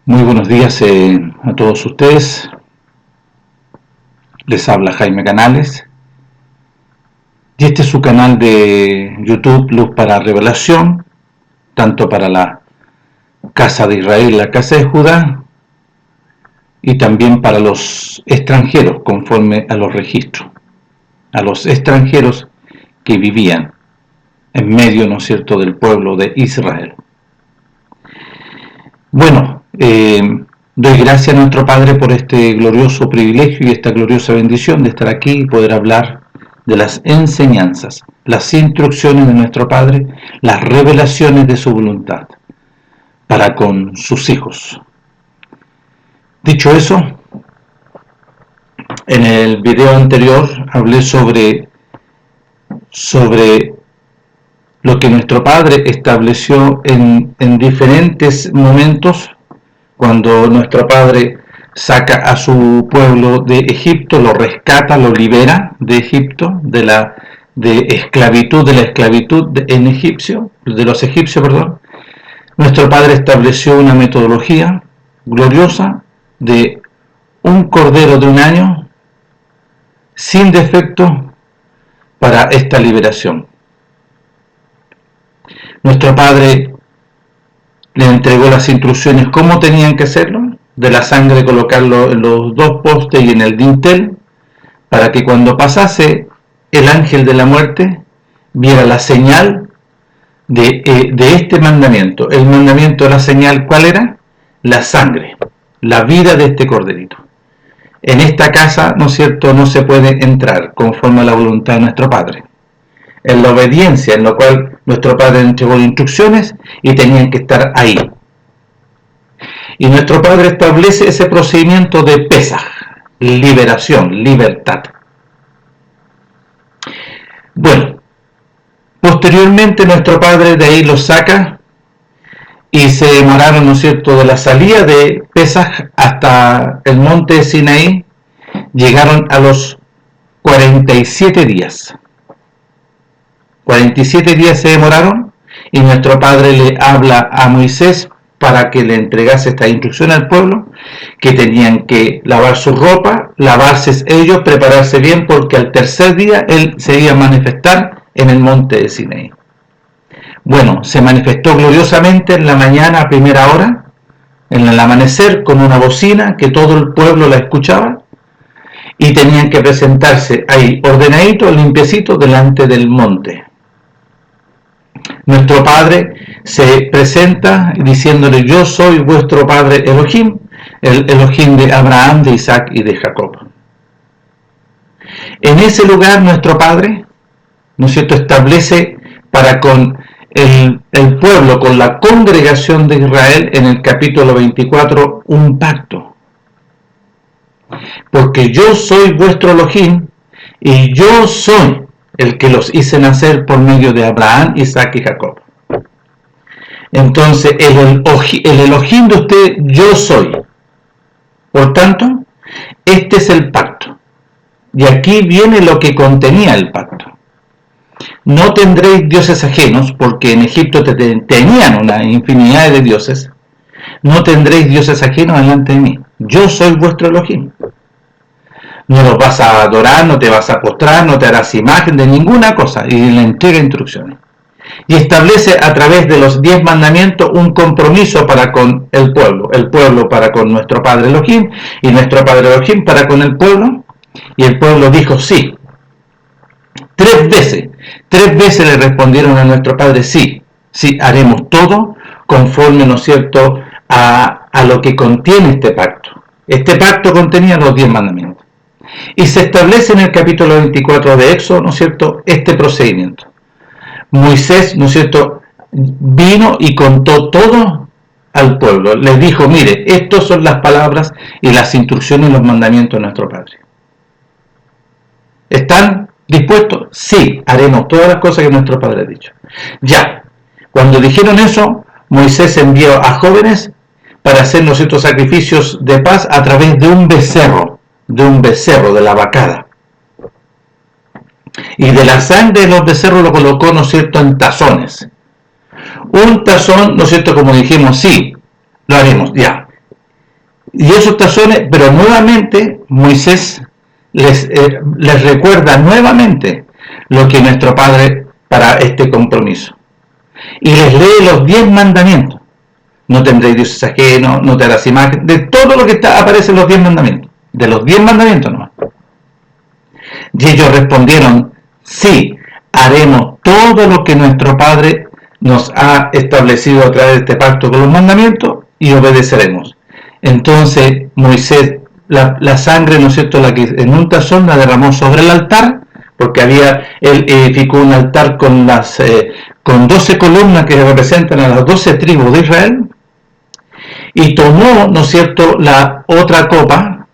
Muy buenos días a todos ustedes. Les habla Jaime Canales. Y este es su canal de YouTube Luz para Revelación, tanto para la casa de Israel, la casa de Judá, y también para los extranjeros, conforme a los registros, a los extranjeros que vivían en medio, ¿no es cierto?, del pueblo de Israel. Bueno, doy gracias a nuestro Padre por este glorioso privilegio y esta gloriosa bendición de estar aquí y poder hablar de las enseñanzas, las instrucciones de nuestro Padre, las revelaciones de su voluntad para con sus hijos. Dicho eso, en el video anterior hablé sobre lo que nuestro Padre estableció en diferentes momentos cuando nuestro Padre saca a su pueblo de Egipto, lo rescata, lo libera de Egipto, de la esclavitud en egipcio, de los egipcios, perdón. Nuestro Padre estableció una metodología gloriosa de un cordero de un año sin defecto para esta liberación. Nuestro Padre le entregó las instrucciones cómo tenían que hacerlo, de la sangre colocarlo en los dos postes y en el dintel, para que cuando pasase el ángel de la muerte viera la señal de este mandamiento. El mandamiento de la señal, ¿cuál era? La sangre, la vida de este corderito. En esta casa, ¿no es cierto?, no se puede entrar conforme a la voluntad de nuestro Padre. En la obediencia, en lo cual nuestro Padre entregó instrucciones y tenían que estar ahí. Y nuestro Padre establece ese procedimiento de Pesaj, liberación, libertad. Bueno, posteriormente nuestro Padre de ahí los saca y se demoraron, ¿no es cierto?, de la salida de Pesaj hasta el monte de Sinaí, llegaron a los 47 días. 47 días se demoraron y nuestro Padre le habla a Moisés para que le entregase esta instrucción al pueblo, que tenían que lavar su ropa, lavarse ellos, prepararse bien, porque al tercer día Él se iba a manifestar en el monte de Sinaí. Bueno, se manifestó gloriosamente en la mañana a primera hora, en el amanecer, con una bocina que todo el pueblo la escuchaba, y tenían que presentarse ahí ordenaditos, limpiecitos, delante del monte. Nuestro Padre se presenta diciéndole: yo soy vuestro Padre Elohim, el Elohim de Abraham, de Isaac y de Jacob. En ese lugar nuestro Padre, ¿no es cierto?, establece para con el pueblo, con la congregación de Israel, en el capítulo 24, un pacto. Porque yo soy vuestro Elohim y yo soy el que los hice nacer por medio de Abraham, Isaac y Jacob. Entonces, el Elohim de usted, yo soy. Por tanto, este es el pacto. Y aquí viene lo que contenía el pacto. No tendréis dioses ajenos, porque en Egipto tenían una infinidad de dioses. No tendréis dioses ajenos delante de mí. Yo soy vuestro Elohim. No los vas a adorar, no te vas a postrar, no te harás imagen de ninguna cosa. Y le entrega instrucciones. Y establece a través de los 10 mandamientos un compromiso para con el pueblo para con nuestro Padre Elohim, y nuestro Padre Elohim para con el pueblo. Y el pueblo dijo sí. 3 veces le respondieron a nuestro Padre: sí, haremos todo conforme, ¿no es cierto?, a lo que contiene este pacto. Este pacto contenía los 10 mandamientos. Y se establece en el capítulo 24 de Éxodo, ¿no es cierto?, este procedimiento. Moisés, ¿no es cierto?, vino y contó todo al pueblo. Les dijo: mire, estas son las palabras y las instrucciones y los mandamientos de nuestro Padre. ¿Están dispuestos? Sí, haremos todas las cosas que nuestro Padre ha dicho. Ya, cuando dijeron eso, Moisés envió a jóvenes para hacer, ¿no es cierto?, sacrificios de paz a través de un becerro, de la vacada. Y de la sangre de los becerros lo colocó, ¿no es cierto?, en tazones. Un tazón, ¿no es cierto?, como dijimos, sí, lo haremos, ya. Y esos tazones, pero nuevamente Moisés les recuerda nuevamente lo que nuestro Padre para este compromiso. Y les lee los 10 mandamientos. No tendréis dioses ajenos, no te harás imagen, de todo lo que aparece en los 10 mandamientos. De los 10 mandamientos nomás. Y ellos respondieron, sí, haremos todo lo que nuestro Padre nos ha establecido a través de este pacto con los mandamientos y obedeceremos. Entonces Moisés, la sangre, ¿no es cierto?, la que en un tazón la derramó sobre el altar, porque él edificó un altar con 12 columnas que representan a las 12 tribus de Israel, y tomó, ¿no es cierto?, la otra copa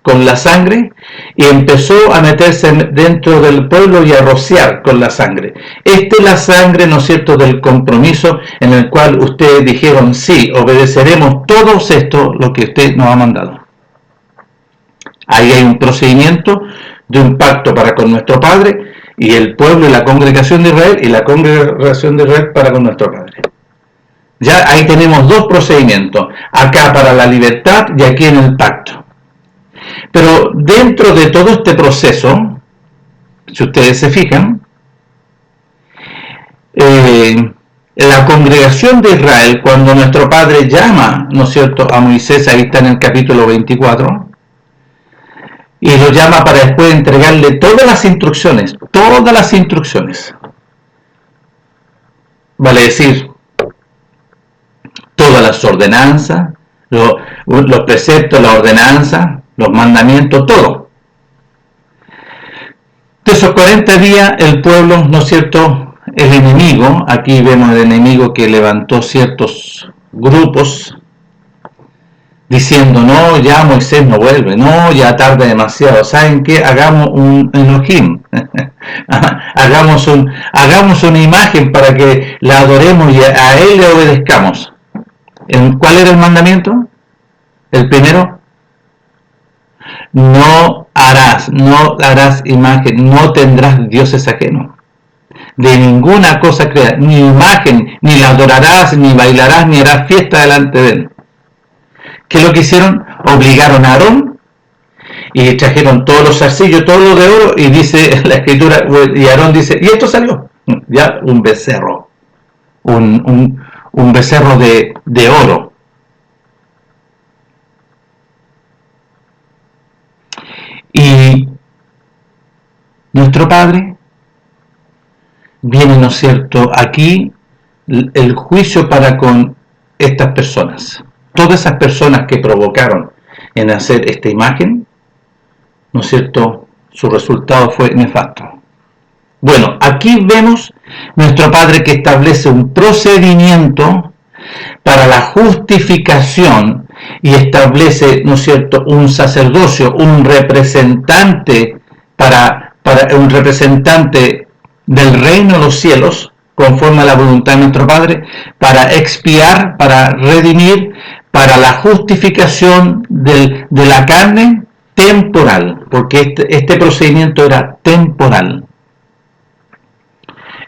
con la sangre y empezó a meterse dentro del pueblo y a rociar con la sangre. Esta es la sangre, ¿no es cierto?, del compromiso en el cual ustedes dijeron, sí, obedeceremos todos esto, lo que usted nos ha mandado. Ahí hay un procedimiento de un pacto para con nuestro Padre y el pueblo y la congregación de Israel, y la congregación de Israel para con nuestro Padre. Ya ahí tenemos dos procedimientos, acá para la libertad y aquí en el pacto. Pero dentro de todo este proceso, si ustedes se fijan, la congregación de Israel, cuando nuestro Padre llama, ¿no es cierto?, a Moisés, ahí está en el capítulo 24, y lo llama para después entregarle todas las instrucciones, vale decir, todas las ordenanzas, los preceptos, la ordenanza, los mandamientos, todo. De esos 40 días el pueblo, ¿no es cierto?, el enemigo, aquí vemos el enemigo que levantó ciertos grupos diciendo, no, ya Moisés no vuelve, no, ya tarda demasiado, ¿saben qué? Hagamos un Elohim, hagamos una imagen para que la adoremos y a él le obedezcamos. ¿Cuál era el mandamiento? El primero, no harás imagen, no tendrás dioses ajenos. De ninguna cosa creada, ni imagen, ni la adorarás, ni bailarás, ni harás fiesta delante de él. ¿Qué es lo que hicieron? Obligaron a Aarón y trajeron todos los zarcillos, todo lo de oro, y dice la escritura, y Aarón dice, y esto salió, ya un becerro, un becerro de oro. Y nuestro Padre viene, ¿no es cierto?, aquí el juicio para con estas personas. Todas esas personas que provocaron en hacer esta imagen, ¿no es cierto?, su resultado fue nefasto. Bueno, aquí vemos nuestro Padre que establece un procedimiento para la justificación y establece, ¿no es cierto?, un sacerdocio, un representante un representante del reino de los cielos, conforme a la voluntad de nuestro Padre, para expiar, para redimir, para la justificación de la carne temporal, porque este procedimiento era temporal.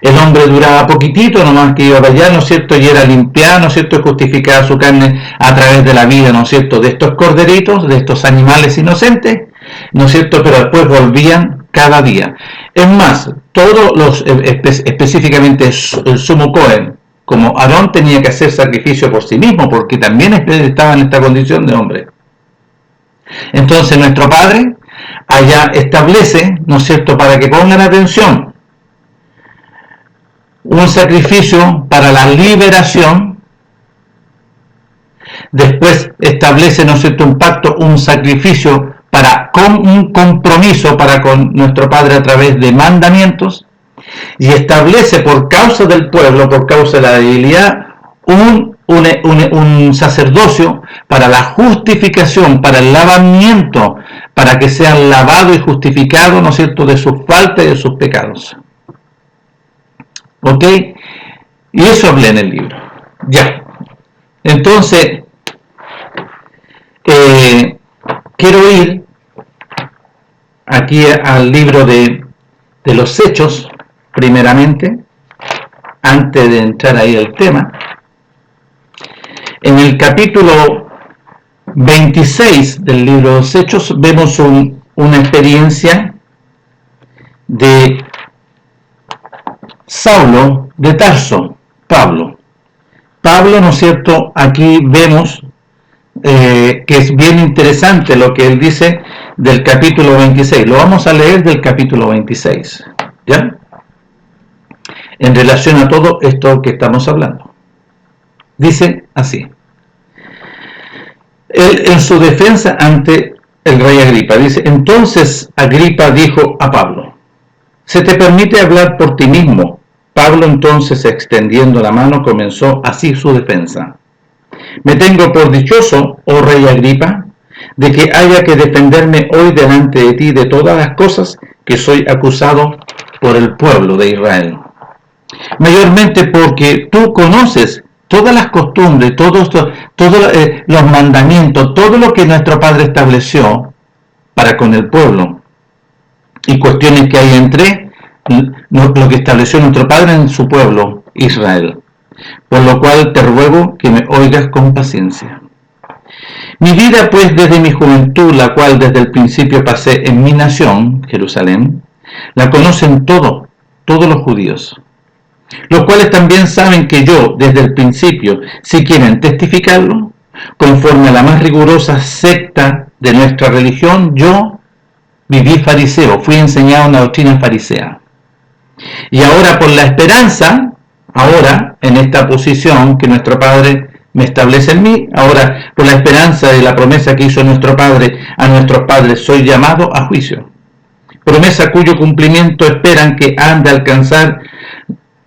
El hombre duraba poquitito, nomás que iba para allá, ¿no es cierto?, y era limpiado, ¿no es cierto?, y justificaba su carne a través de la vida, ¿no es cierto?, de estos corderitos, de estos animales inocentes, ¿no es cierto?, pero después volvían cada día. Es más, todos los, específicamente el sumo Cohen, como Aarón, tenía que hacer sacrificio por sí mismo, porque también estaba en esta condición de hombre. Entonces nuestro Padre allá establece, ¿no es cierto?, para que pongan atención, un sacrificio para la liberación, después establece, ¿no es cierto?, un pacto, un sacrificio un compromiso para con nuestro Padre a través de mandamientos, y establece por causa del pueblo, por causa de la debilidad, un sacerdocio para la justificación, para el lavamiento, para que sean lavados y justificados, ¿no es cierto?, de sus faltas y de sus pecados. ¿Ok? Y eso hablé en el libro. Ya. Entonces, quiero ir aquí al libro de los Hechos, primeramente, antes de entrar ahí al tema. En el capítulo 26 del libro de los Hechos vemos una experiencia de Saulo de Tarso, Pablo, ¿no es cierto? Aquí vemos que es bien interesante lo que él dice del capítulo 26. Lo vamos a leer del capítulo 26, ¿ya? En relación a todo esto que estamos hablando. Dice así. Él, en su defensa ante el rey Agripa, dice: entonces Agripa dijo a Pablo: ¿se te permite hablar por ti mismo? Pablo entonces, extendiendo la mano, comenzó así su defensa: me tengo por dichoso, oh rey Agripa, de que haya que defenderme hoy delante de ti de todas las cosas que soy acusado por el pueblo de Israel. Mayormente porque tú conoces todas las costumbres, todos los mandamientos, todo lo que nuestro Padre estableció para con el pueblo, y cuestiones que hay entre lo que estableció nuestro Padre en su pueblo, Israel. Por lo cual te ruego que me oigas con paciencia. Mi vida, pues, desde mi juventud, la cual desde el principio pasé en mi nación, Jerusalén, la conocen todos los judíos, los cuales también saben que yo, desde el principio, si quieren testificarlo, conforme a la más rigurosa secta de nuestra religión, yo viví fariseo, fui enseñado una doctrina farisea. Y ahora, por la esperanza, en esta posición que nuestro Padre me establece en mí, ahora por la esperanza de la promesa que hizo nuestro Padre a nuestros padres, soy llamado a juicio. Promesa cuyo cumplimiento esperan que han de alcanzar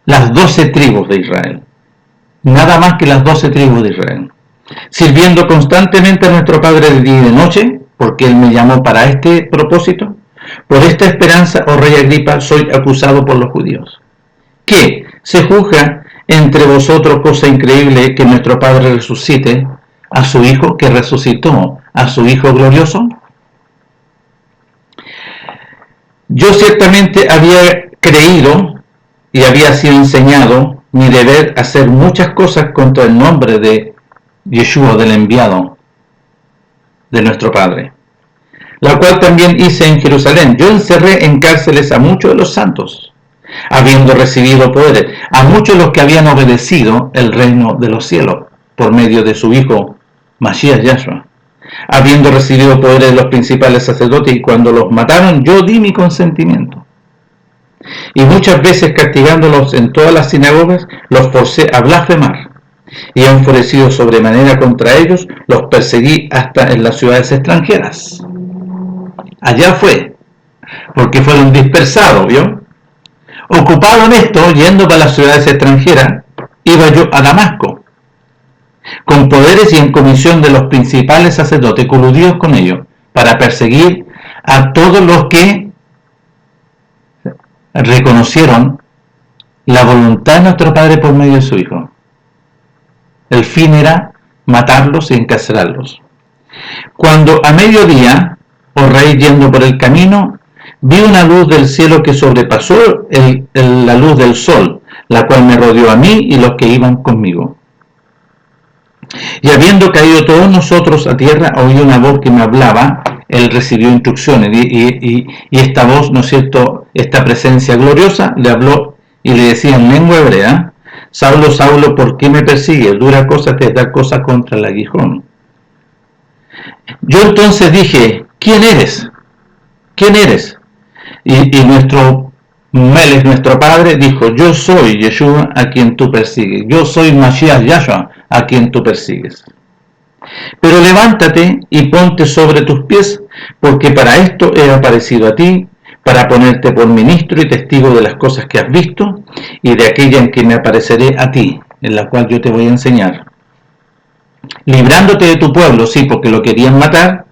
las 12 tribus de Israel. Nada más que las 12 tribus de Israel. Sirviendo constantemente a nuestro Padre de día y de noche, porque Él me llamó para este propósito. Por esta esperanza, oh rey Agripa, soy acusado por los judíos. ¿Qué? ¿Se juzga entre vosotros cosa increíble que nuestro Padre resucite a su Hijo, que resucitó a su Hijo glorioso? Yo ciertamente había creído y había sido enseñado mi deber hacer muchas cosas contra el nombre de Yeshua, del enviado de nuestro Padre, la cual también hice en Jerusalén. Yo encerré en cárceles a muchos de los santos, habiendo recibido poderes, a muchos de los que habían obedecido el reino de los cielos, por medio de su Hijo, Mashiach Yahshua, habiendo recibido poderes de los principales sacerdotes, y cuando los mataron, yo di mi consentimiento. Y muchas veces, castigándolos en todas las sinagogas, los forcé a blasfemar, y enfurecido sobremanera contra ellos, los perseguí hasta en las ciudades extranjeras. Allá fue, porque fueron dispersados, ¿vio? Ocupado en esto, yendo para las ciudades extranjeras, iba yo a Damasco, con poderes y en comisión de los principales sacerdotes, coludidos con ellos, para perseguir a todos los que reconocieron la voluntad de nuestro Padre por medio de su Hijo. El fin era matarlos y encarcelarlos. Cuando a mediodía, oh rey, yendo por el camino, vi una luz del cielo que sobrepasó la luz del sol, la cual me rodeó a mí y los que iban conmigo. Y habiendo caído todos nosotros a tierra, oí una voz que me hablaba. Él recibió instrucciones y esta voz, ¿no es cierto?, esta presencia gloriosa, le habló y le decía en lengua hebrea: Saulo, Saulo, ¿por qué me persigues? Dura cosa te da cosa contra el aguijón. Yo entonces dije: ¿quién eres? ¿Quién eres? Y nuestro Melech, nuestro Padre, dijo: yo soy Yeshua a quien tú persigues. Yo soy Mashiach Yahshua a quien tú persigues. Pero levántate y ponte sobre tus pies, porque para esto he aparecido a ti, para ponerte por ministro y testigo de las cosas que has visto y de aquella en que me apareceré a ti, en la cual yo te voy a enseñar. Librándote de tu pueblo, sí, porque lo querían matar,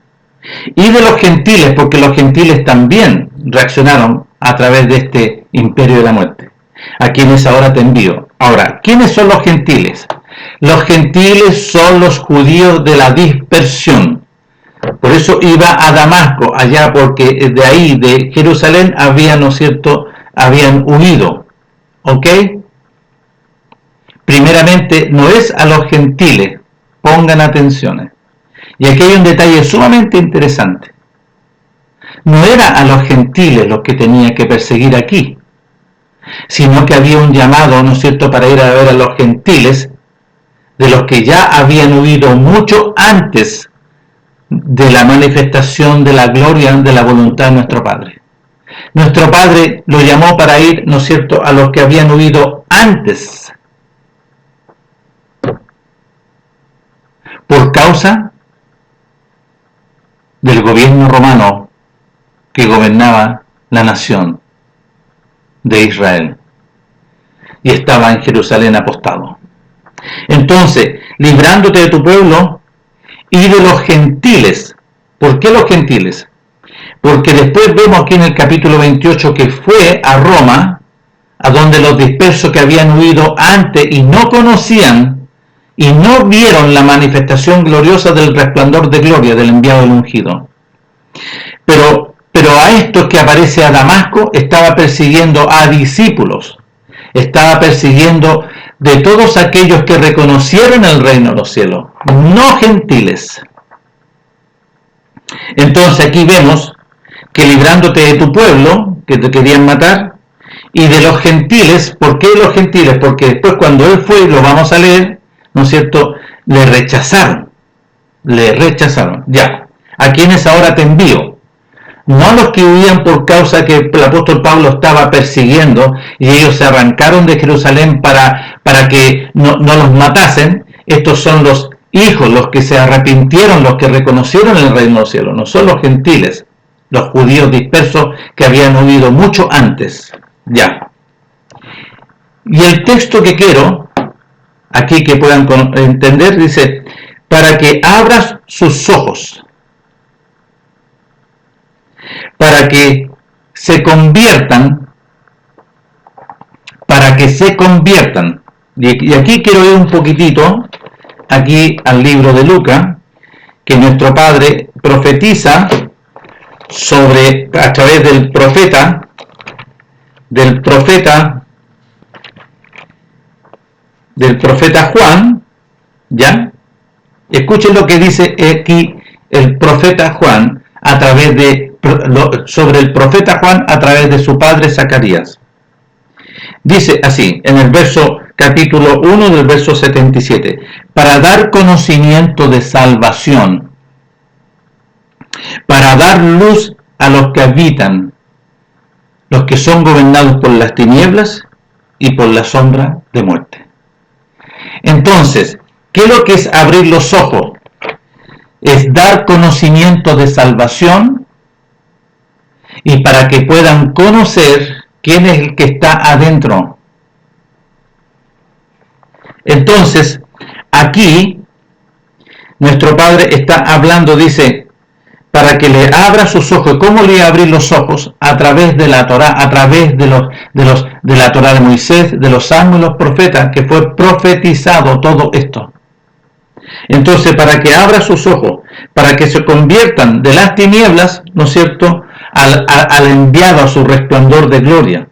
y de los gentiles, porque los gentiles también reaccionaron a través de este imperio de la muerte, a quienes ahora te envío. Ahora, ¿quiénes son los gentiles? Los gentiles son los judíos de la dispersión. Por eso iba a Damasco, allá, porque de ahí, de Jerusalén, habían huido. ¿Ok? Primeramente, no es a los gentiles, pongan atención. Y aquí hay un detalle sumamente interesante. No era a los gentiles los que tenía que perseguir aquí, sino que había un llamado, ¿no es cierto?, para ir a ver a los gentiles, de los que ya habían huido mucho antes de la manifestación de la gloria de la voluntad de nuestro Padre. Nuestro Padre lo llamó para ir, ¿no es cierto?, a los que habían huido antes, por causa del gobierno romano que gobernaba la nación de Israel y estaba en Jerusalén apostado. Entonces, librándote de tu pueblo y de los gentiles. ¿Por qué los gentiles? Porque después vemos aquí en el capítulo 28 que fue a Roma, a donde los dispersos que habían huido antes y no conocían y no vieron la manifestación gloriosa del resplandor de gloria del enviado del ungido. Pero a estos que aparece a Damasco estaba persiguiendo a discípulos, estaba persiguiendo de todos aquellos que reconocieron el reino de los cielos, no gentiles. Entonces aquí vemos que librándote de tu pueblo, que te querían matar, y de los gentiles. ¿Por qué los gentiles? Porque después cuando él fue, lo vamos a leer, ¿no es cierto?, le rechazaron. Ya, ¿a quiénes ahora te envío? No a los que huían por causa que el apóstol Pablo estaba persiguiendo y ellos se arrancaron de Jerusalén para que no los matasen. Estos son los hijos, los que se arrepintieron, los que reconocieron el reino de los cielos. No son los gentiles, los judíos dispersos que habían huido mucho antes. Ya. Y el texto que quiero, aquí que puedan entender, dice, para que abras sus ojos, para que se conviertan, y aquí quiero ir un poquitito, aquí al libro de Lucas, que nuestro Padre profetiza a través del profeta Juan, ¿ya? Escuchen lo que dice aquí el profeta Juan sobre el profeta Juan a través de su padre Zacarías. Dice así, en el capítulo 1 del verso 77, para dar conocimiento de salvación, para dar luz a los que habitan, los que son gobernados por las tinieblas y por la sombra de muerte. Entonces, ¿qué es lo que es abrir los ojos? Es dar conocimiento de salvación y para que puedan conocer quién es el que está adentro. Entonces, aquí nuestro Padre está hablando, dice, para que le abra sus ojos. ¿Cómo le abrir los ojos? A través de la Torá, a través de la Torá de Moisés, de los salmos y los profetas, que fue profetizado todo esto. Entonces, para que abra sus ojos, para que se conviertan de las tinieblas, ¿no es cierto?, al enviado a su resplandor de gloria.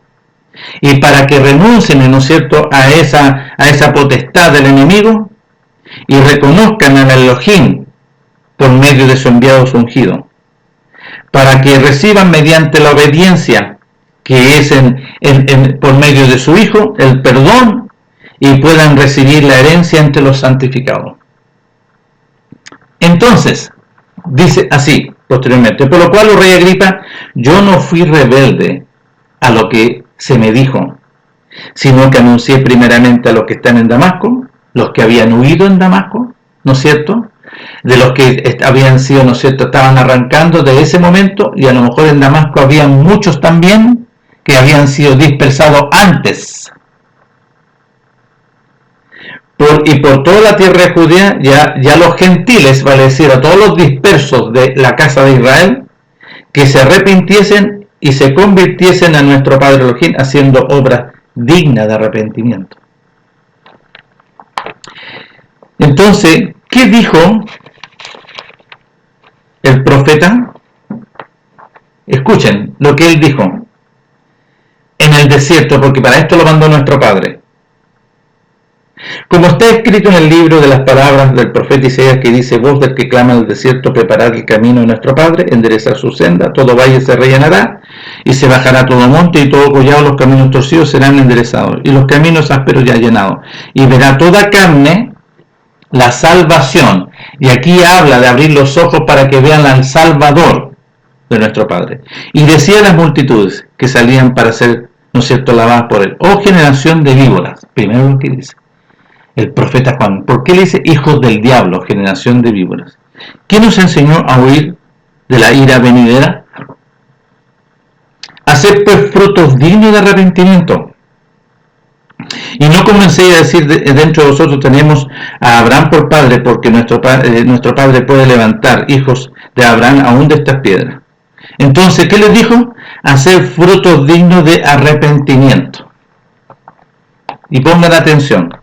Y para que renuncien, ¿no es cierto?, a esa potestad del enemigo y reconozcan al Elohim por medio de su enviado ungido. Para que reciban mediante la obediencia, que es por medio de su Hijo, el perdón y puedan recibir la herencia entre los santificados. Entonces, dice así, posteriormente, por lo cual, oh rey Agripa, yo no fui rebelde a lo que se me dijo, sino que anuncié primeramente a los que están en Damasco, los que habían huido en Damasco, ¿no es cierto?, de los que habían sido, ¿no es cierto?, estaban arrancando de ese momento, y a lo mejor en Damasco habían muchos también que habían sido dispersados antes. Y por toda la tierra judía, ya los gentiles, vale decir, a todos los dispersos de la casa de Israel, que se arrepintiesen y se convirtiesen a nuestro Padre Elohim, haciendo obras dignas de arrepentimiento. Entonces, ¿qué dijo el profeta? Escuchen lo que él dijo en el desierto, porque para esto lo mandó nuestro Padre. Como está escrito en el libro de las palabras del profeta Isaías, que dice: voz del que clama en el desierto, preparad el camino de nuestro Padre, enderezad su senda, todo valle se rellenará, y se bajará todo monte, y todo collado, los caminos torcidos serán enderezados, y los caminos ásperos ya llenados, y verá toda carne la salvación. Y aquí habla de abrir los ojos para que vean al Salvador de nuestro Padre. Y decía a las multitudes que salían para ser, ¿no es cierto?, lavadas por él: oh generación de víboras. Primero lo que dice el profeta Juan. ¿Por qué le dice hijos del diablo, generación de víboras? ¿Quién nos enseñó a huir de la ira venidera? Haced pues frutos dignos de arrepentimiento. Y no comencé a decir dentro de vosotros tenemos a Abraham por padre, porque nuestro padre puede levantar hijos de Abraham aún de estas piedras. Entonces, ¿qué les dijo? Hacer frutos dignos de arrepentimiento. Y pongan atención.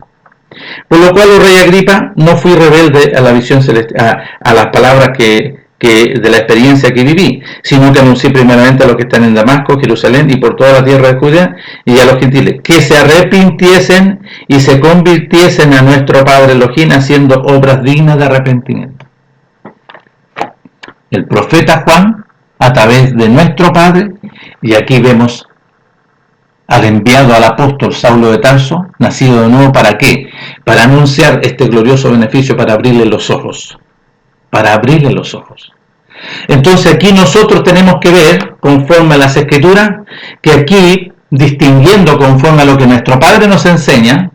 Por lo cual, oh rey Agripa, no fui rebelde a la visión celestial, a las palabras de la experiencia que viví, sino que anuncié primeramente a los que están en Damasco, Jerusalén y por toda la tierra de Judea, y a los gentiles, que se arrepintiesen y se convirtiesen a nuestro Padre Elohim, haciendo obras dignas de arrepentimiento. El profeta Juan, a través de nuestro Padre, y aquí vemos al enviado al apóstol Saulo de Tarso, nacido de nuevo, ¿para qué? Para anunciar este glorioso beneficio, para abrirle los ojos. Para abrirle los ojos. Entonces aquí nosotros tenemos que ver, conforme a las Escrituras, que aquí, distinguiendo conforme a lo que nuestro Padre nos enseña,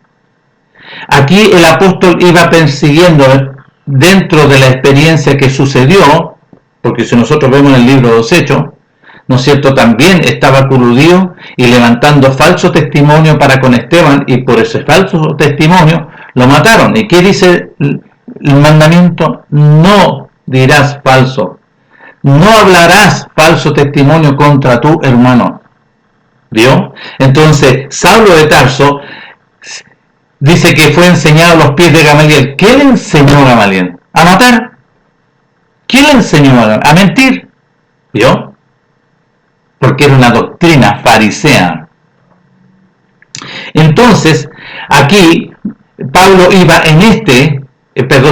aquí el apóstol iba persiguiendo dentro de la experiencia que sucedió, porque si nosotros vemos en el libro de los Hechos, ¿no es cierto?, también estaba coludido y levantando falso testimonio para con Esteban, y por ese falso testimonio lo mataron. ¿Y qué dice el mandamiento? No dirás falso, no hablarás falso testimonio contra tu hermano. ¿Vio? Entonces, Saulo de Tarso dice que fue enseñado a los pies de Gamaliel. ¿Qué le enseñó a Gamaliel? ¿A matar? ¿Qué le enseñó a mentir? ¿Vio? Porque era una doctrina farisea. Entonces, aquí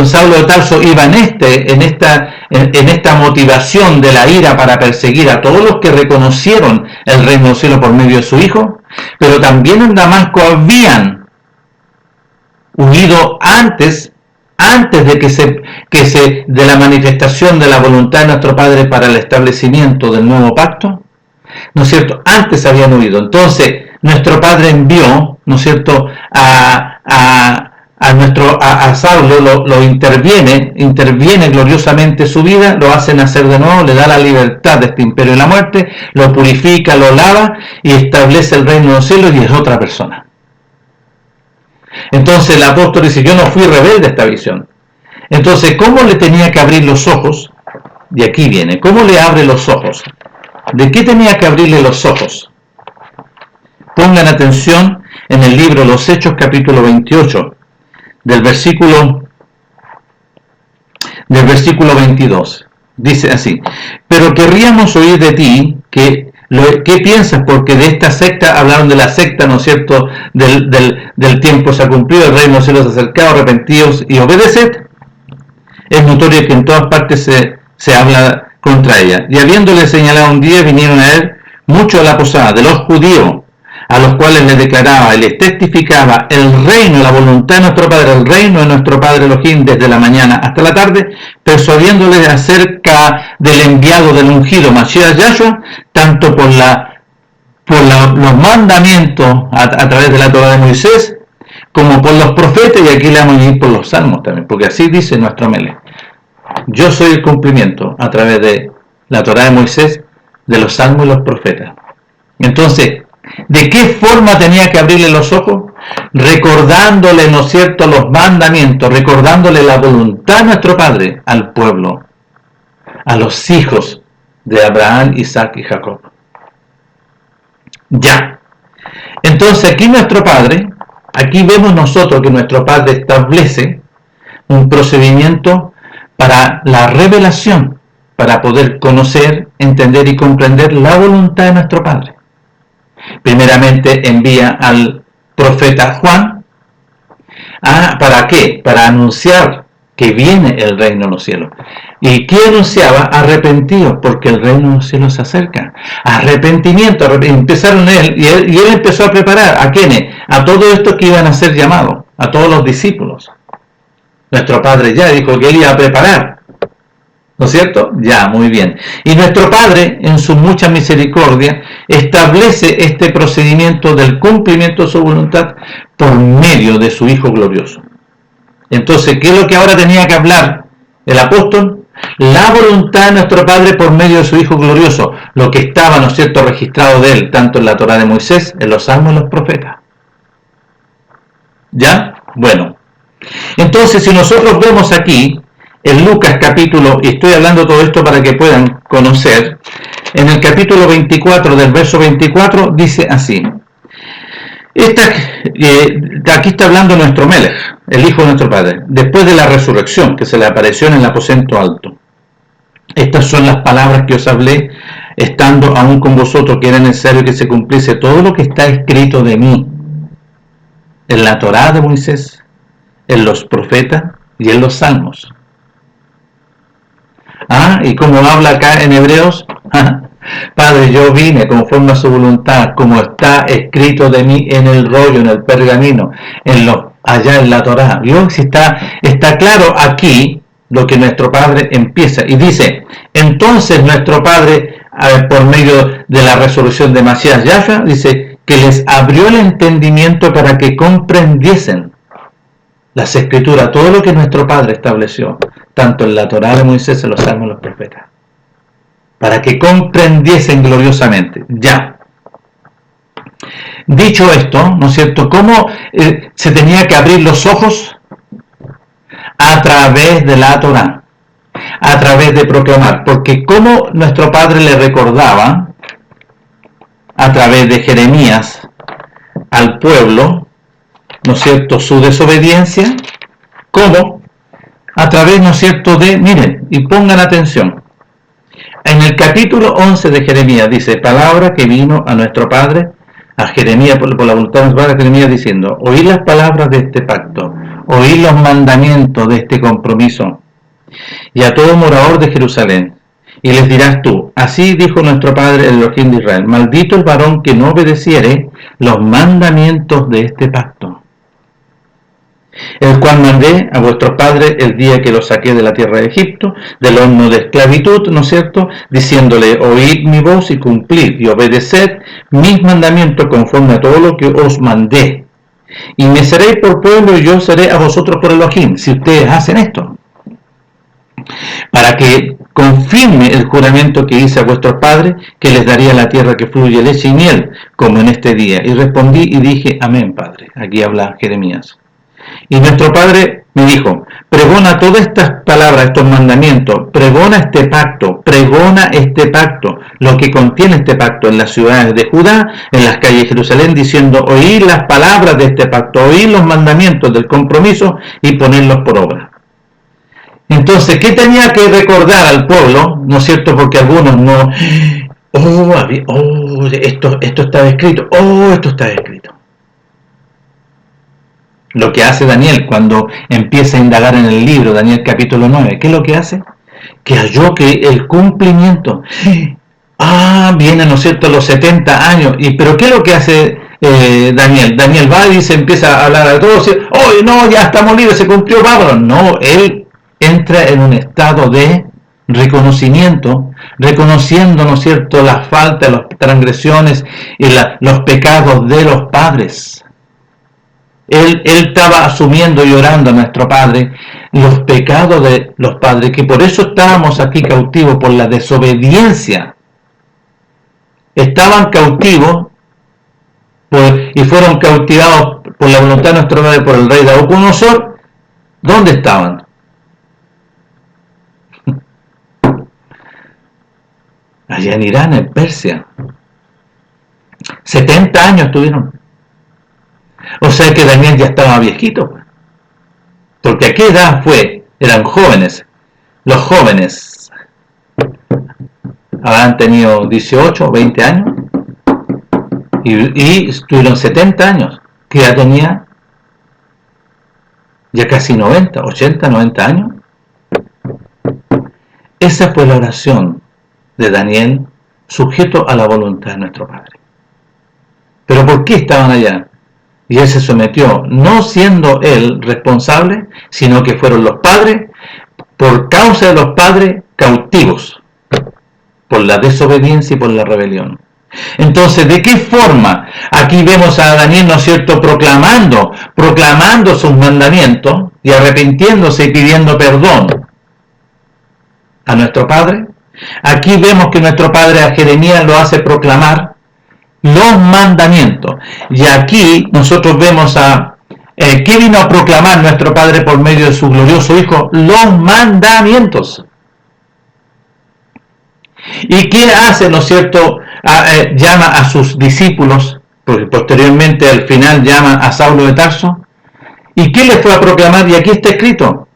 Saulo de Tarso iba en esta motivación de la ira para perseguir a todos los que reconocieron el reino del cielo por medio de su hijo, pero también en Damasco habían huido antes de la manifestación de la voluntad de nuestro Padre para el establecimiento del nuevo pacto, ¿no es cierto? Antes habían huido. Entonces, nuestro Padre envió, ¿no es cierto?, a Saulo, lo interviene gloriosamente su vida, lo hace nacer de nuevo, le da la libertad de este imperio de la muerte, lo purifica, lo lava y establece el reino de los cielos, y es otra persona. Entonces el apóstol dice: yo no fui rebelde a esta visión. Entonces, ¿cómo le tenía que abrir los ojos? Y aquí viene, ¿cómo le abre los ojos? ¿De qué tenía que abrirle los ojos? Pongan atención en el libro Los Hechos, capítulo 28, del versículo 22. Dice así: pero querríamos oír de ti ¿qué piensas? Porque de esta secta, hablaron de la secta, ¿no es cierto?, del tiempo se ha cumplido, el reino de los cielos se ha acercado, arrepentíos y obedeced. Es notorio que en todas partes se habla contra ella. Y habiéndole señalado un día, vinieron a él muchos de la posada, de los judíos, a los cuales les declaraba y les testificaba el reino, la voluntad de nuestro Padre, el reino de nuestro Padre Elohim, desde la mañana hasta la tarde, persuadiéndoles acerca del enviado del ungido Mashiach Yahshua, tanto por los mandamientos a través de la Torah de Moisés, como por los profetas, y aquí le vamos a ir por los salmos también, porque así dice nuestro Melech: yo soy el cumplimiento a través de la Torah de Moisés, de los salmos y los profetas. Entonces, ¿de qué forma tenía que abrirle los ojos? Recordándole, ¿no es cierto?, los mandamientos, recordándole la voluntad de nuestro Padre al pueblo, a los hijos de Abraham, Isaac y Jacob. Ya. Entonces aquí nuestro Padre, aquí vemos nosotros que nuestro Padre establece un procedimiento para la revelación, para poder conocer, entender y comprender la voluntad de nuestro Padre. Primeramente envía al profeta Juan, ¿Para qué? Para anunciar que viene el reino de los cielos. ¿Y qué anunciaba? Arrepentidos, porque el reino de los cielos se acerca. Arrepentimiento, empezaron y él empezó a preparar, ¿a quiénes? A todos estos que iban a ser llamados, a todos los discípulos. Nuestro Padre ya dijo que él iba a preparar, ¿no es cierto? Ya, muy bien. Y nuestro Padre, en su mucha misericordia, establece este procedimiento del cumplimiento de su voluntad por medio de su Hijo glorioso. Entonces, ¿qué es lo que ahora tenía que hablar el apóstol? La voluntad de nuestro Padre por medio de su Hijo glorioso, lo que estaba, ¿no es cierto?, registrado de él, tanto en la Torá de Moisés, en los Salmos y los profetas. ¿Ya? Bueno. Entonces, si nosotros vemos aquí, en Lucas capítulo, y estoy hablando todo esto para que puedan conocer, en el capítulo 24, del verso 24, dice así. Aquí está hablando nuestro Melech, el Hijo de nuestro Padre, después de la resurrección, que se le apareció en el aposento alto. Estas son las palabras que os hablé, estando aún con vosotros, que era necesario que se cumpliese todo lo que está escrito de mí, en la Torá de Moisés, en los profetas y en los salmos. Y como habla acá en Hebreos, Padre, yo vine conforme a su voluntad, como está escrito de mí en el rollo, en el pergamino, allá en la Torá. ¿Vio? Si está claro aquí lo que nuestro Padre empieza. Y dice, entonces nuestro Padre, por medio de la resurrección de Masías Yahshua, dice que les abrió el entendimiento para que comprendiesen las Escrituras, todo lo que nuestro Padre estableció, tanto en la Torá de Moisés, en los Salmos y los profetas, para que comprendiesen gloriosamente. Ya. Dicho esto, ¿no es cierto?, ¿cómo se tenía que abrir los ojos? A través de la Torá, a través de proclamar, porque como nuestro Padre le recordaba, a través de Jeremías, al pueblo, ¿no es cierto?, su desobediencia, ¿cómo? A través, ¿no es cierto?, miren, y pongan atención, en el capítulo 11 de Jeremías dice, palabra que vino a nuestro Padre, a Jeremías, por la voluntad de nuestro Padre, Jeremías diciendo, oíd las palabras de este pacto, oíd los mandamientos de este compromiso, y a todo morador de Jerusalén, y les dirás tú, así dijo nuestro Padre el Elohim de Israel, maldito el varón que no obedeciere los mandamientos de este pacto, el cual mandé a vuestros padres el día que los saqué de la tierra de Egipto, del horno de esclavitud, ¿no es cierto?, diciéndole, oíd mi voz y cumplid y obedeced mis mandamientos conforme a todo lo que os mandé. Y me seréis por pueblo y yo seré a vosotros por Elohim, si ustedes hacen esto. Para que confirme el juramento que hice a vuestros padres, que les daría la tierra que fluye leche y miel, como en este día. Y respondí y dije, amén, Padre. Aquí habla Jeremías. Y nuestro Padre me dijo, pregona todas estas palabras, estos mandamientos, pregona este pacto, lo que contiene este pacto en las ciudades de Judá, en las calles de Jerusalén, diciendo, oíd las palabras de este pacto, oíd los mandamientos del compromiso y ponedlos por obra. Entonces, ¿qué tenía que recordar al pueblo? ¿No es cierto? Porque algunos no, esto estaba escrito, esto está escrito. Lo que hace Daniel cuando empieza a indagar en el libro, Daniel capítulo 9, ¿qué es lo que hace? Que halló que el cumplimiento, vienen, ¿no es cierto?, los 70 años, pero ¿qué es lo que hace Daniel? Daniel va y se empieza a hablar a todos, no, ya estamos libres, se cumplió Babylon. No, él entra en un estado de reconocimiento, reconociendo, ¿no es cierto?, las faltas, las transgresiones y los pecados de los padres. Él estaba asumiendo y orando a nuestro Padre los pecados de los padres, que por eso estábamos aquí cautivos, por la desobediencia. Estaban cautivos y fueron cautivados por la voluntad de nuestro Padre, por el rey Nabucodonosor. ¿Dónde estaban? Allá en Irán, en Persia. 70 años tuvieron. O sea que Daniel ya estaba viejito. Porque ¿a qué edad fue? Eran jóvenes. Los jóvenes habrán tenido 18 o 20 años. Y tuvieron 70 años. ¿Qué edad tenía? ya casi 90, 80, 90 años. Esa fue la oración de Daniel, sujeto a la voluntad de nuestro Padre. ¿Pero por qué estaban allá? Y él se sometió, no siendo él responsable, sino que fueron los padres, por causa de los padres, cautivos, por la desobediencia y por la rebelión. Entonces, ¿de qué forma? Aquí vemos a Daniel, ¿no es cierto?, proclamando sus mandamientos y arrepintiéndose y pidiendo perdón a nuestro Padre. Aquí vemos que nuestro Padre a Jeremías lo hace proclamar los mandamientos. Y aquí nosotros vemos ¿qué vino a proclamar nuestro Padre por medio de su glorioso Hijo? Los mandamientos. ¿Y qué hace, no es cierto? Llama a sus discípulos, porque posteriormente al final llama a Saulo de Tarso. ¿Y qué le fue a proclamar? Y aquí está escrito.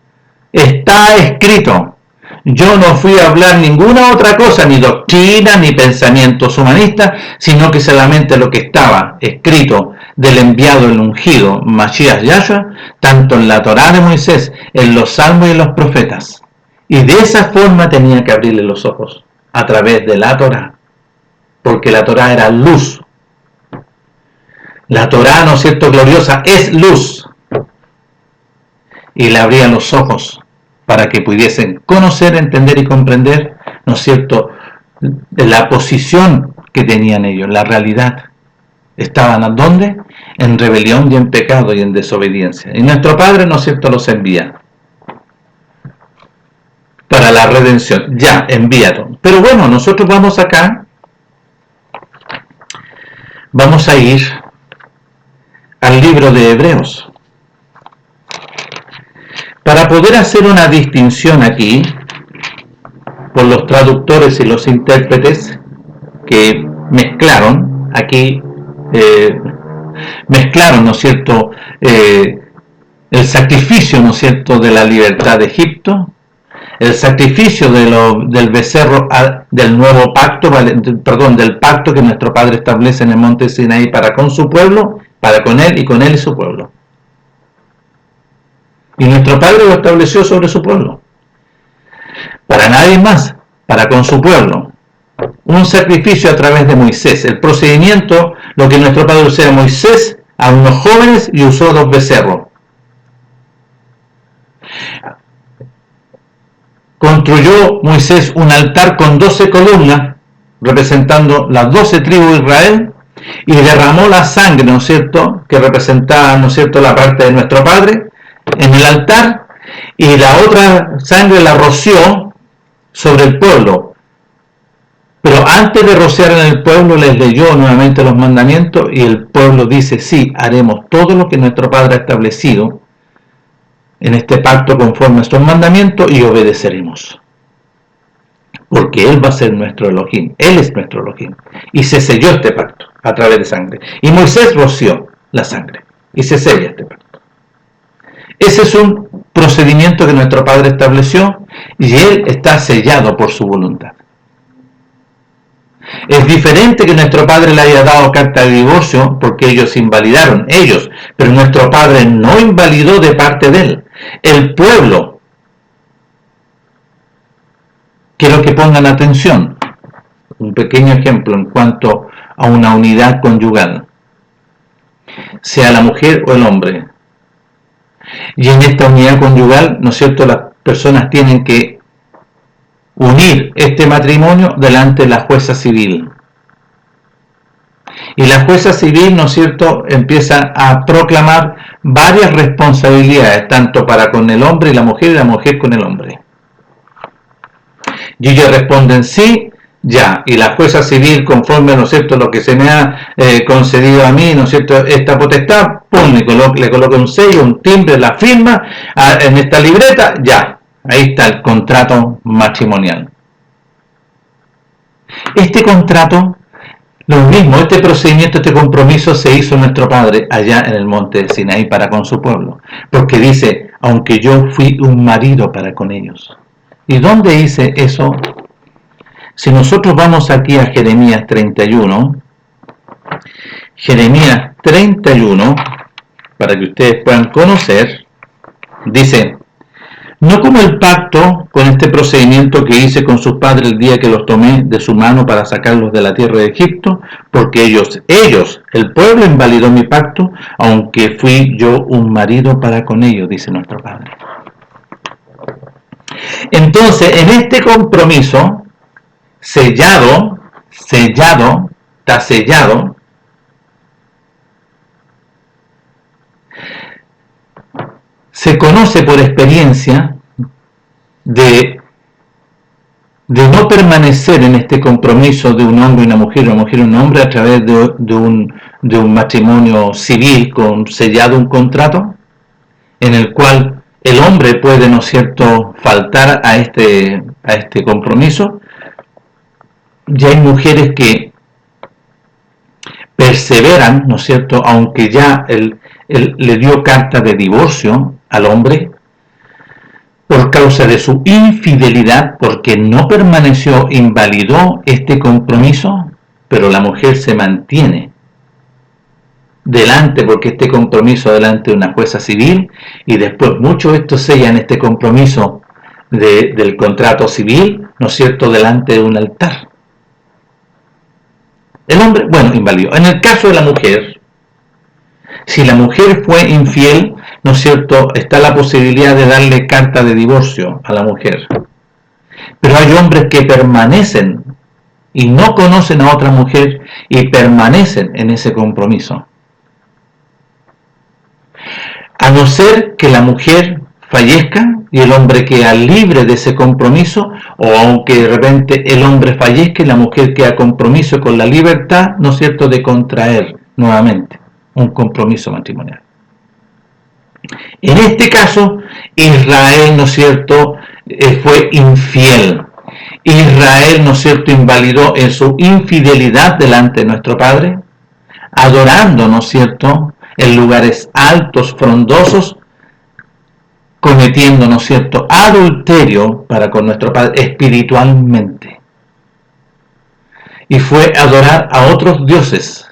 Está escrito. Yo no fui a hablar ninguna otra cosa, ni doctrina, ni pensamientos humanistas, sino que solamente lo que estaba escrito del enviado, el ungido, Mashiach Yahshua, tanto en la Torá de Moisés, en los Salmos y en los profetas. Y de esa forma tenía que abrirle los ojos, a través de la Torá, porque la Torá era luz. La Torá, ¿no es cierto?, gloriosa, es luz. Y le abría los ojos para que pudiesen conocer, entender y comprender, ¿no es cierto?, la posición que tenían ellos, la realidad. Estaban ¿dónde? En rebelión y en pecado y en desobediencia. Y nuestro Padre, ¿no es cierto?, los envía para la redención. Ya, envíalo. Pero bueno, nosotros vamos acá, vamos a ir al libro de Hebreos. Para poder hacer una distinción aquí, por los traductores y los intérpretes que mezclaron, aquí mezclaron, ¿no es cierto?, el sacrificio, ¿no es cierto?, de la libertad de Egipto, el sacrificio del becerro del nuevo pacto, del pacto que nuestro Padre establece en el monte Sinaí para con su pueblo, para con él y su pueblo. Y nuestro Padre lo estableció sobre su pueblo. Para nadie más, para con su pueblo. Un sacrificio a través de Moisés. El procedimiento, lo que nuestro Padre usó a Moisés, a unos jóvenes, y usó 2 becerros. Construyó Moisés un altar con 12 columnas, representando las 12 tribus de Israel, y derramó la sangre, ¿no es cierto?, que representaba, ¿no es cierto?, la parte de nuestro Padre, en el altar, y la otra sangre la roció sobre el pueblo. Pero antes de rociar en el pueblo, les leyó nuevamente los mandamientos, y el pueblo dice: sí, haremos todo lo que nuestro Padre ha establecido en este pacto conforme a estos mandamientos, y obedeceremos. Porque Él va a ser nuestro Elohim, Él es nuestro Elohim. Y se selló este pacto a través de sangre. Y Moisés roció la sangre, y se sella este pacto. Ese es un procedimiento que nuestro Padre estableció, y Él está sellado por su voluntad. Es diferente que nuestro Padre le haya dado carta de divorcio, porque ellos invalidaron, pero nuestro Padre no invalidó de parte de Él. El pueblo, quiero que pongan atención, un pequeño ejemplo en cuanto a una unidad conyugal, sea la mujer o el hombre. Y en esta unidad conyugal, ¿no es cierto?, las personas tienen que unir este matrimonio delante de la jueza civil. Y la jueza civil, ¿no es cierto?, empieza a proclamar varias responsabilidades, tanto para con el hombre y la mujer con el hombre. Y ellos responden sí, ya, y la jueza civil, conforme, ¿no es cierto?, lo que se me ha concedido a mí, ¿no es cierto?, esta potestad, pum, le coloca un sello, un timbre, la firma en esta libreta, ya, ahí está el contrato matrimonial. Este contrato, lo mismo, este procedimiento, este compromiso se hizo nuestro Padre allá en el monte de Sinaí para con su pueblo, porque dice: aunque yo fui un marido para con ellos. ¿Y dónde dice eso? Si nosotros vamos aquí a Jeremías 31, para que ustedes puedan conocer, Dice, no como el pacto con este procedimiento que hice con sus padres el día que los tomé de su mano para sacarlos de la tierra de Egipto, porque ellos, el pueblo invalidó mi pacto, aunque fui yo un marido para con ellos, dice nuestro Padre. Entonces, en este compromiso, sellado, está sellado, se conoce por experiencia de no permanecer en este compromiso de un hombre y una mujer y un hombre a través de un matrimonio civil con sellado un contrato en el cual el hombre puede, ¿no es cierto?, faltar a este compromiso. Ya hay mujeres que perseveran, ¿no es cierto?, aunque ya él le dio carta de divorcio al hombre por causa de su infidelidad, porque no permaneció, invalidó este compromiso, pero la mujer se mantiene delante, porque este compromiso delante de una jueza civil, y después muchos de estos sellan este compromiso del contrato civil, ¿no es cierto?, delante de un altar. El hombre, bueno, invalidó. En el caso de la mujer, si la mujer fue infiel, ¿no es cierto?, está la posibilidad de darle carta de divorcio a la mujer. Pero hay hombres que permanecen y no conocen a otra mujer y permanecen en ese compromiso. A no ser que la mujer fallezca y el hombre queda libre de ese compromiso, o aunque de repente el hombre fallezca y la mujer queda compromiso con la libertad, ¿no es cierto?, de contraer nuevamente un compromiso matrimonial. En este caso, Israel, ¿no es cierto?, fue infiel. Israel, ¿no es cierto?, invalidó en su infidelidad delante de nuestro Padre, adorando, ¿no es cierto?, en lugares altos, frondosos, cometiendo, ¿no es cierto?, adulterio para con nuestro Padre espiritualmente. Y fue a adorar a otros dioses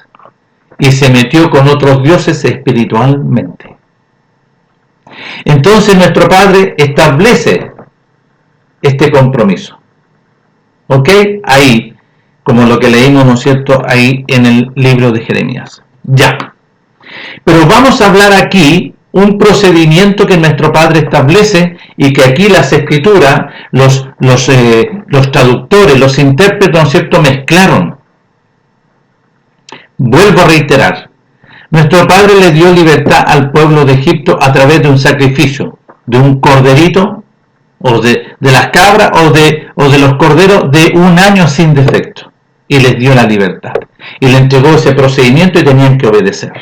y se metió con otros dioses espiritualmente. Entonces nuestro Padre establece este compromiso. ¿Ok? Ahí, como lo que leímos, ¿no es cierto?, ahí en el libro de Jeremías. Ya. Pero vamos a hablar aquí un procedimiento que nuestro Padre establece y que aquí las escrituras, los traductores, los intérpretes, ¿no es cierto?, mezclaron. Vuelvo a reiterar, nuestro Padre le dio libertad al pueblo de Egipto a través de un sacrificio, de un corderito, o de las cabras, o de los corderos de un año sin defecto, y les dio la libertad, y le entregó ese procedimiento y tenían que obedecer.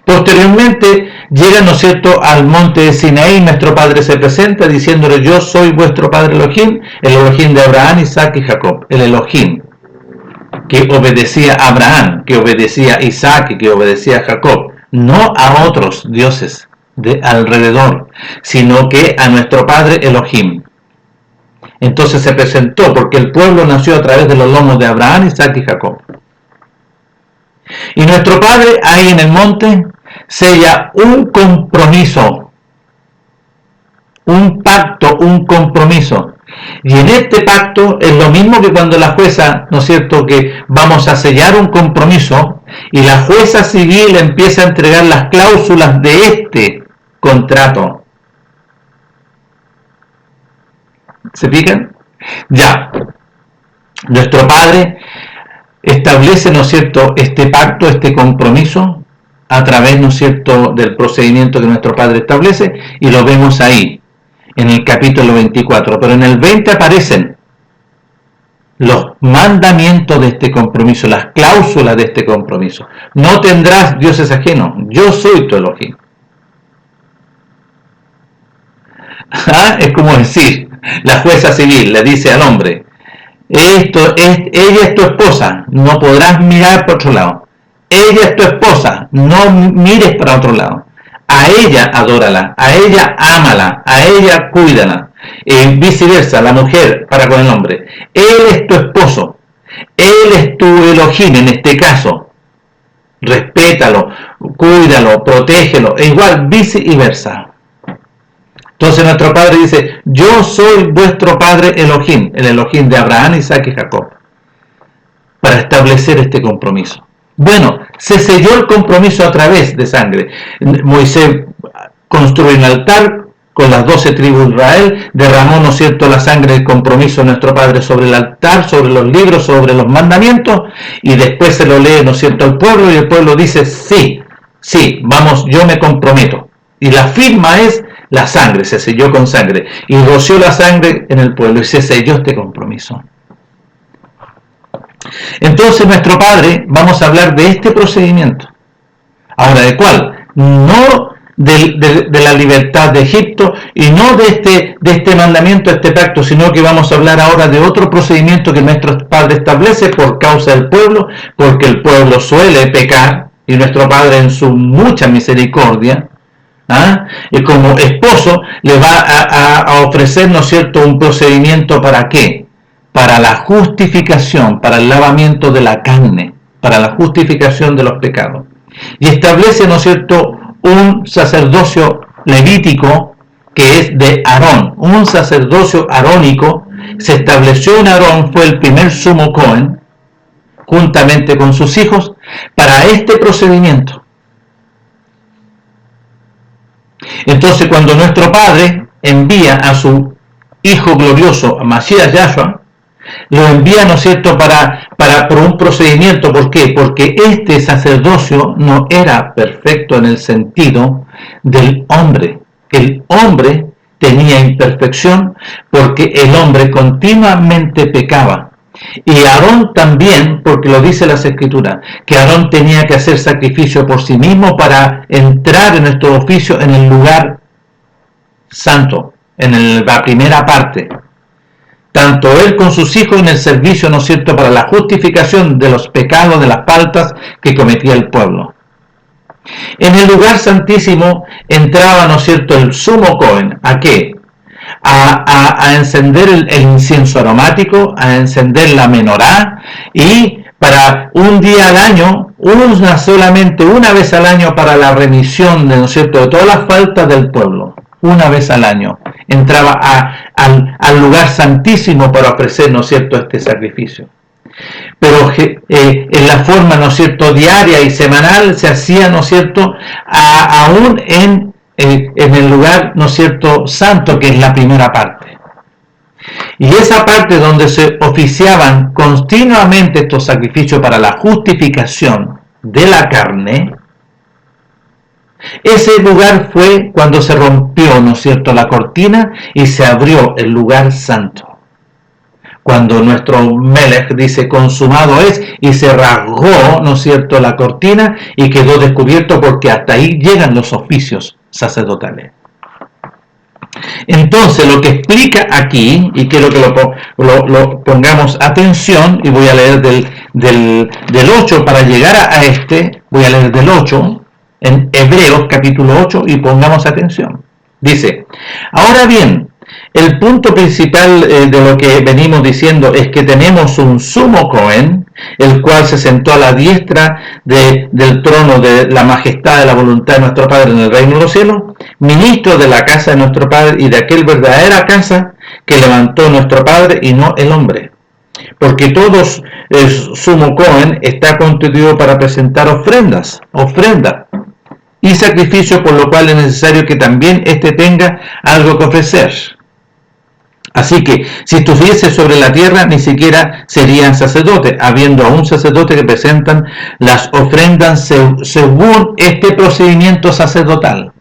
Posteriormente llega, ¿no es cierto?, al monte de Sinaí. Nuestro Padre se presenta diciéndole: yo soy vuestro Padre Elohim, el Elohim de Abraham, Isaac y Jacob. El Elohim que obedecía a Abraham, que obedecía a Isaac y que obedecía a Jacob, no a otros dioses de alrededor, sino que a nuestro Padre Elohim. Entonces se presentó, porque el pueblo nació a través de los lomos de Abraham, Isaac y Jacob. Y nuestro Padre ahí en el monte sella un compromiso, un pacto, un compromiso. Y en este pacto es lo mismo que cuando la jueza, ¿no es cierto?, que vamos a sellar un compromiso y la jueza civil empieza a entregar las cláusulas de este contrato. ¿Se fijan? Ya. Nuestro Padre establece, ¿no es cierto?, este pacto, este compromiso, a través, ¿no es cierto?, del procedimiento que nuestro Padre establece, y lo vemos ahí, en el capítulo 24. Pero en el 20 aparecen los mandamientos de este compromiso, las cláusulas de este compromiso. No tendrás dioses ajenos, yo soy tu Elohim. Es como decir, la jueza civil le dice al hombre: ella es tu esposa, no podrás mirar por otro lado. Ella es tu esposa, no mires para otro lado. A ella adórala, a ella ámala, a ella cuídala. Y viceversa, la mujer para con el hombre. Él es tu esposo, él es tu Elohim en este caso. Respétalo, cuídalo, protégelo, e igual viceversa. Entonces nuestro Padre dice, yo soy vuestro Padre Elohim, el Elohim de Abraham, Isaac y Jacob, para establecer este compromiso. Bueno, se selló el compromiso a través de sangre. Moisés construyó un altar con las 12 tribus de Israel, derramó, ¿no es cierto?, la sangre del compromiso de nuestro Padre sobre el altar, sobre los libros, sobre los mandamientos, y después se lo lee, ¿no es cierto?, al pueblo, y el pueblo dice, sí, vamos, yo me comprometo. Y la firma es la sangre, se selló con sangre, y roció la sangre en el pueblo, y se selló este compromiso. Entonces nuestro Padre, vamos a hablar de este procedimiento. Ahora, ¿de cuál? No de la libertad de Egipto y no de este mandamiento, este pacto, sino que vamos a hablar ahora de otro procedimiento que nuestro Padre establece por causa del pueblo, porque el pueblo suele pecar y nuestro Padre en su mucha misericordia, y como esposo le va a ofrecer, ¿no es cierto?, un procedimiento ¿para qué? Para la justificación, para el lavamiento de la carne, para la justificación de los pecados. Y establece, ¿no es cierto?, un sacerdocio levítico que es de Aarón, un sacerdocio arónico. Se estableció en Aarón, fue el primer sumo Cohen, juntamente con sus hijos, para este procedimiento. Entonces, cuando nuestro Padre envía a su Hijo glorioso, a Mashiach Yahshua, lo envía, ¿no es cierto?, por un procedimiento. ¿Por qué? Porque este sacerdocio no era perfecto en el sentido del hombre. El hombre tenía imperfección porque el hombre continuamente pecaba. Y Aarón también, porque lo dice las Escrituras, que Aarón tenía que hacer sacrificio por sí mismo para entrar en nuestro oficio en el lugar santo, en la primera parte. Tanto él con sus hijos en el servicio, ¿no es cierto?, para la justificación de los pecados, de las faltas que cometía el pueblo. En el lugar santísimo entraba, ¿no es cierto?, el sumo Cohen. ¿A qué? A encender el incienso aromático, a encender la menorá, y para un día al año, solamente una vez al año, para la remisión, ¿no es cierto?, de todas las faltas del pueblo. Una vez al año entraba al lugar santísimo para ofrecer, ¿no es cierto?, este sacrificio. Pero en la forma, ¿no es cierto?, diaria y semanal se hacía, ¿no es cierto?, aún en el lugar, ¿no es cierto?, santo, que es la primera parte. Y esa parte donde se oficiaban continuamente estos sacrificios para la justificación de la carne, ese lugar fue cuando se rompió, ¿no es cierto?, la cortina y se abrió el lugar santo. Cuando nuestro Melech dice consumado es, y se rasgó, ¿no es cierto?, la cortina y quedó descubierto, porque hasta ahí llegan los oficios sacerdotales. Entonces, lo que explica aquí, y quiero que lo pongamos atención, y voy a leer del 8 para llegar a este, voy a leer del 8, en Hebreos capítulo 8, y pongamos atención. Dice, ahora bien, el punto principal de lo que venimos diciendo es que tenemos un sumo Cohen, el cual se sentó a la diestra del trono de la majestad de la voluntad de nuestro Padre en el reino de los cielos, ministro de la casa de nuestro Padre y de aquel verdadera casa que levantó nuestro Padre y no el hombre. Porque todo sumo Cohen está constituido para presentar ofrendas y sacrificios, por lo cual es necesario que también éste tenga algo que ofrecer. Así que, si estuviese sobre la tierra, ni siquiera serían sacerdotes, habiendo aún sacerdotes que presentan las ofrendas según este procedimiento sacerdotal.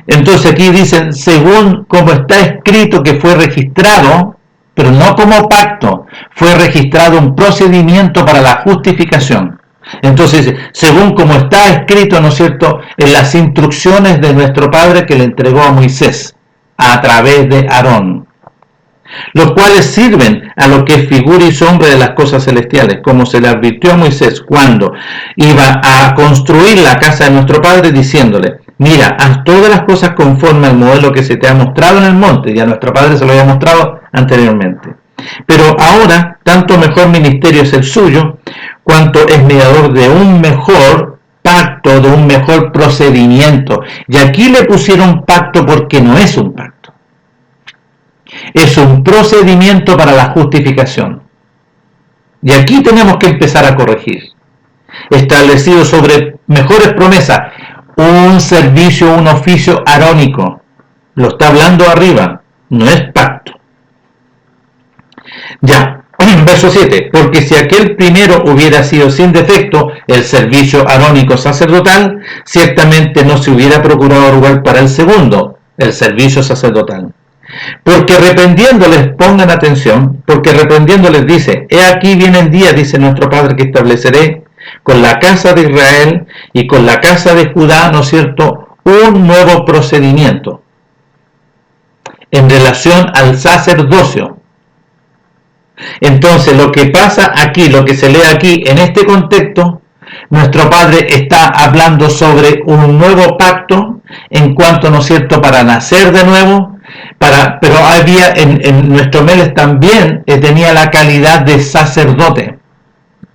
Entonces aquí dicen, según como está escrito, que fue registrado, pero no como pacto, fue registrado un procedimiento para la justificación. Entonces, según como está escrito, ¿no es cierto?, en las instrucciones de nuestro Padre que le entregó a Moisés a través de Aarón, los cuales sirven a lo que es figura y sombra de las cosas celestiales, como se le advirtió a Moisés cuando iba a construir la casa de nuestro Padre, diciéndole, mira, haz todas las cosas conforme al modelo que se te ha mostrado en el monte, y a nuestro Padre se lo había mostrado anteriormente. Pero ahora, tanto mejor ministerio es el suyo, cuanto es mediador de un mejor pacto pacto, de un mejor procedimiento. Y aquí le pusieron pacto porque no es un pacto. Es un procedimiento para la justificación. Y aquí tenemos que empezar a corregir. Establecido sobre mejores promesas, un servicio, un oficio arónico. Lo está hablando arriba, no es pacto. Ya, verso 7. Porque si aquel primero hubiera sido sin defecto, el servicio arónico sacerdotal, ciertamente no se hubiera procurado lugar para el segundo, el servicio sacerdotal. Porque reprendiéndoles, pongan atención, porque reprendiéndoles dice: he aquí vienen días, dice nuestro Padre, que estableceré con la casa de Israel y con la casa de Judá, ¿no es cierto?, un nuevo procedimiento en relación al sacerdocio. Entonces, lo que pasa aquí, lo que se lee aquí en este contexto, nuestro Padre está hablando sobre un nuevo pacto en cuanto, ¿no es cierto?, para nacer de nuevo, pero había en nuestro Meles también tenía la calidad de sacerdote,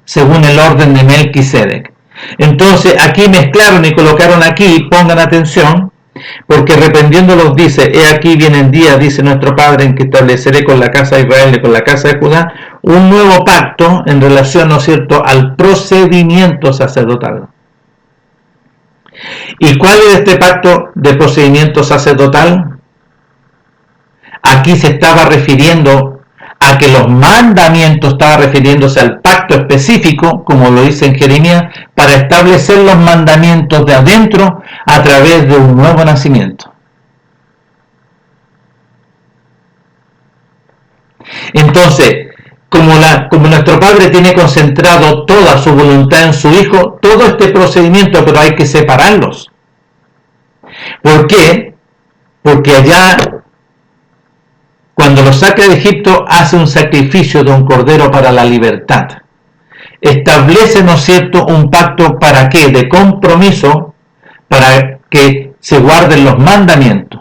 según el orden de Melquisedec. Entonces, aquí mezclaron y colocaron aquí, pongan atención, porque reprendiéndolos dice: he aquí vienen días, dice nuestro Padre, en que estableceré con la casa de Israel y con la casa de Judá un nuevo pacto en relación, ¿no es cierto?, al procedimiento sacerdotal. ¿Y cuál es este pacto de procedimiento sacerdotal? Aquí se estaba refiriendo a que los mandamientos, estaba refiriéndose al pacto específico, como lo dice en Jeremías, para establecer los mandamientos de adentro a través de un nuevo nacimiento. Entonces, como nuestro Padre tiene concentrado toda su voluntad en su Hijo, todo este procedimiento, pero hay que separarlos. ¿Por qué? Porque allá, cuando lo saca de Egipto, hace un sacrificio de un cordero para la libertad. Establece, ¿no es cierto?, un pacto, ¿para qué? De compromiso, para que se guarden los mandamientos.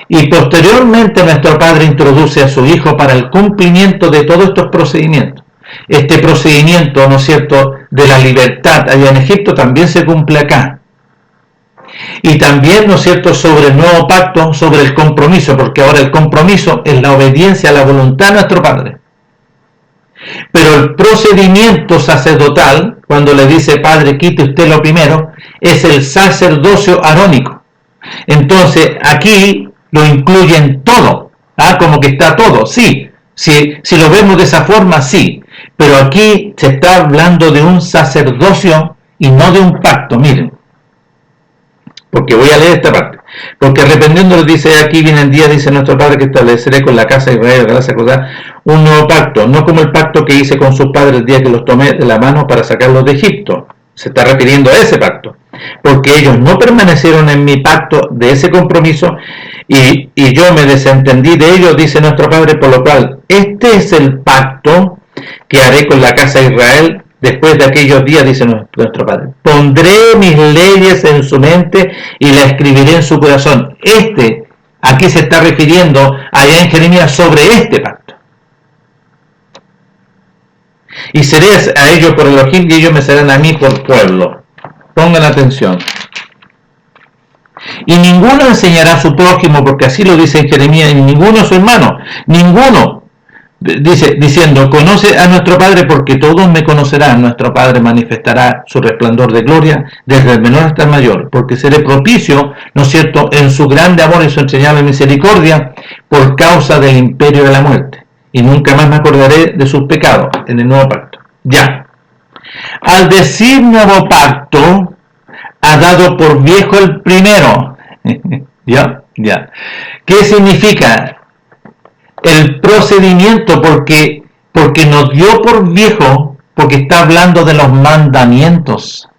Y posteriormente nuestro Padre introduce a su Hijo para el cumplimiento de todos estos procedimientos. Este procedimiento, ¿no es cierto?, de la libertad allá en Egipto también se cumple acá. Y también, ¿no es cierto?, sobre el nuevo pacto, sobre el compromiso, porque ahora el compromiso es la obediencia a la voluntad de nuestro Padre. Pero el procedimiento sacerdotal, cuando le dice: Padre, quite usted lo primero, es el sacerdocio arónico. Entonces, aquí lo incluyen todo, como que está todo, sí, si lo vemos de esa forma, sí, pero aquí se está hablando de un sacerdocio y no de un pacto. Miren, porque voy a leer esta parte. Porque arrepentiéndolos dice: aquí vienen días, dice nuestro Padre, que estableceré con la casa de Israel y la casa de Judá un nuevo pacto, no como el pacto que hice con sus padres el día que los tomé de la mano para sacarlos de Egipto. Se está refiriendo a ese pacto, porque ellos no permanecieron en mi pacto de ese compromiso, y yo me desentendí de ellos, dice nuestro Padre, por lo cual este es el pacto que haré con la casa de Israel después de aquellos días, dice nuestro Padre. Pondré mis leyes en su mente y las escribiré en su corazón. Aquí se está refiriendo allá en Jeremías sobre este pacto. Y seré a ellos por Elohim, y ellos me serán a mí por pueblo. Pongan atención. Y ninguno enseñará a su prójimo, porque así lo dice en Jeremías, y ninguno a su hermano, ninguno, diciendo: conoce a nuestro Padre, porque todos me conocerán. Nuestro Padre manifestará su resplandor de gloria desde el menor hasta el mayor, porque seré propicio, ¿no es cierto?, en su grande amor y su entrañable misericordia, por causa del imperio de la muerte, y nunca más me acordaré de sus pecados, en el nuevo pacto. Ya. Al decir nuevo pacto, ha dado por viejo el primero. ¿Ya? ¿Qué significa? El procedimiento, porque nos dio por viejo, porque está hablando de los mandamientos.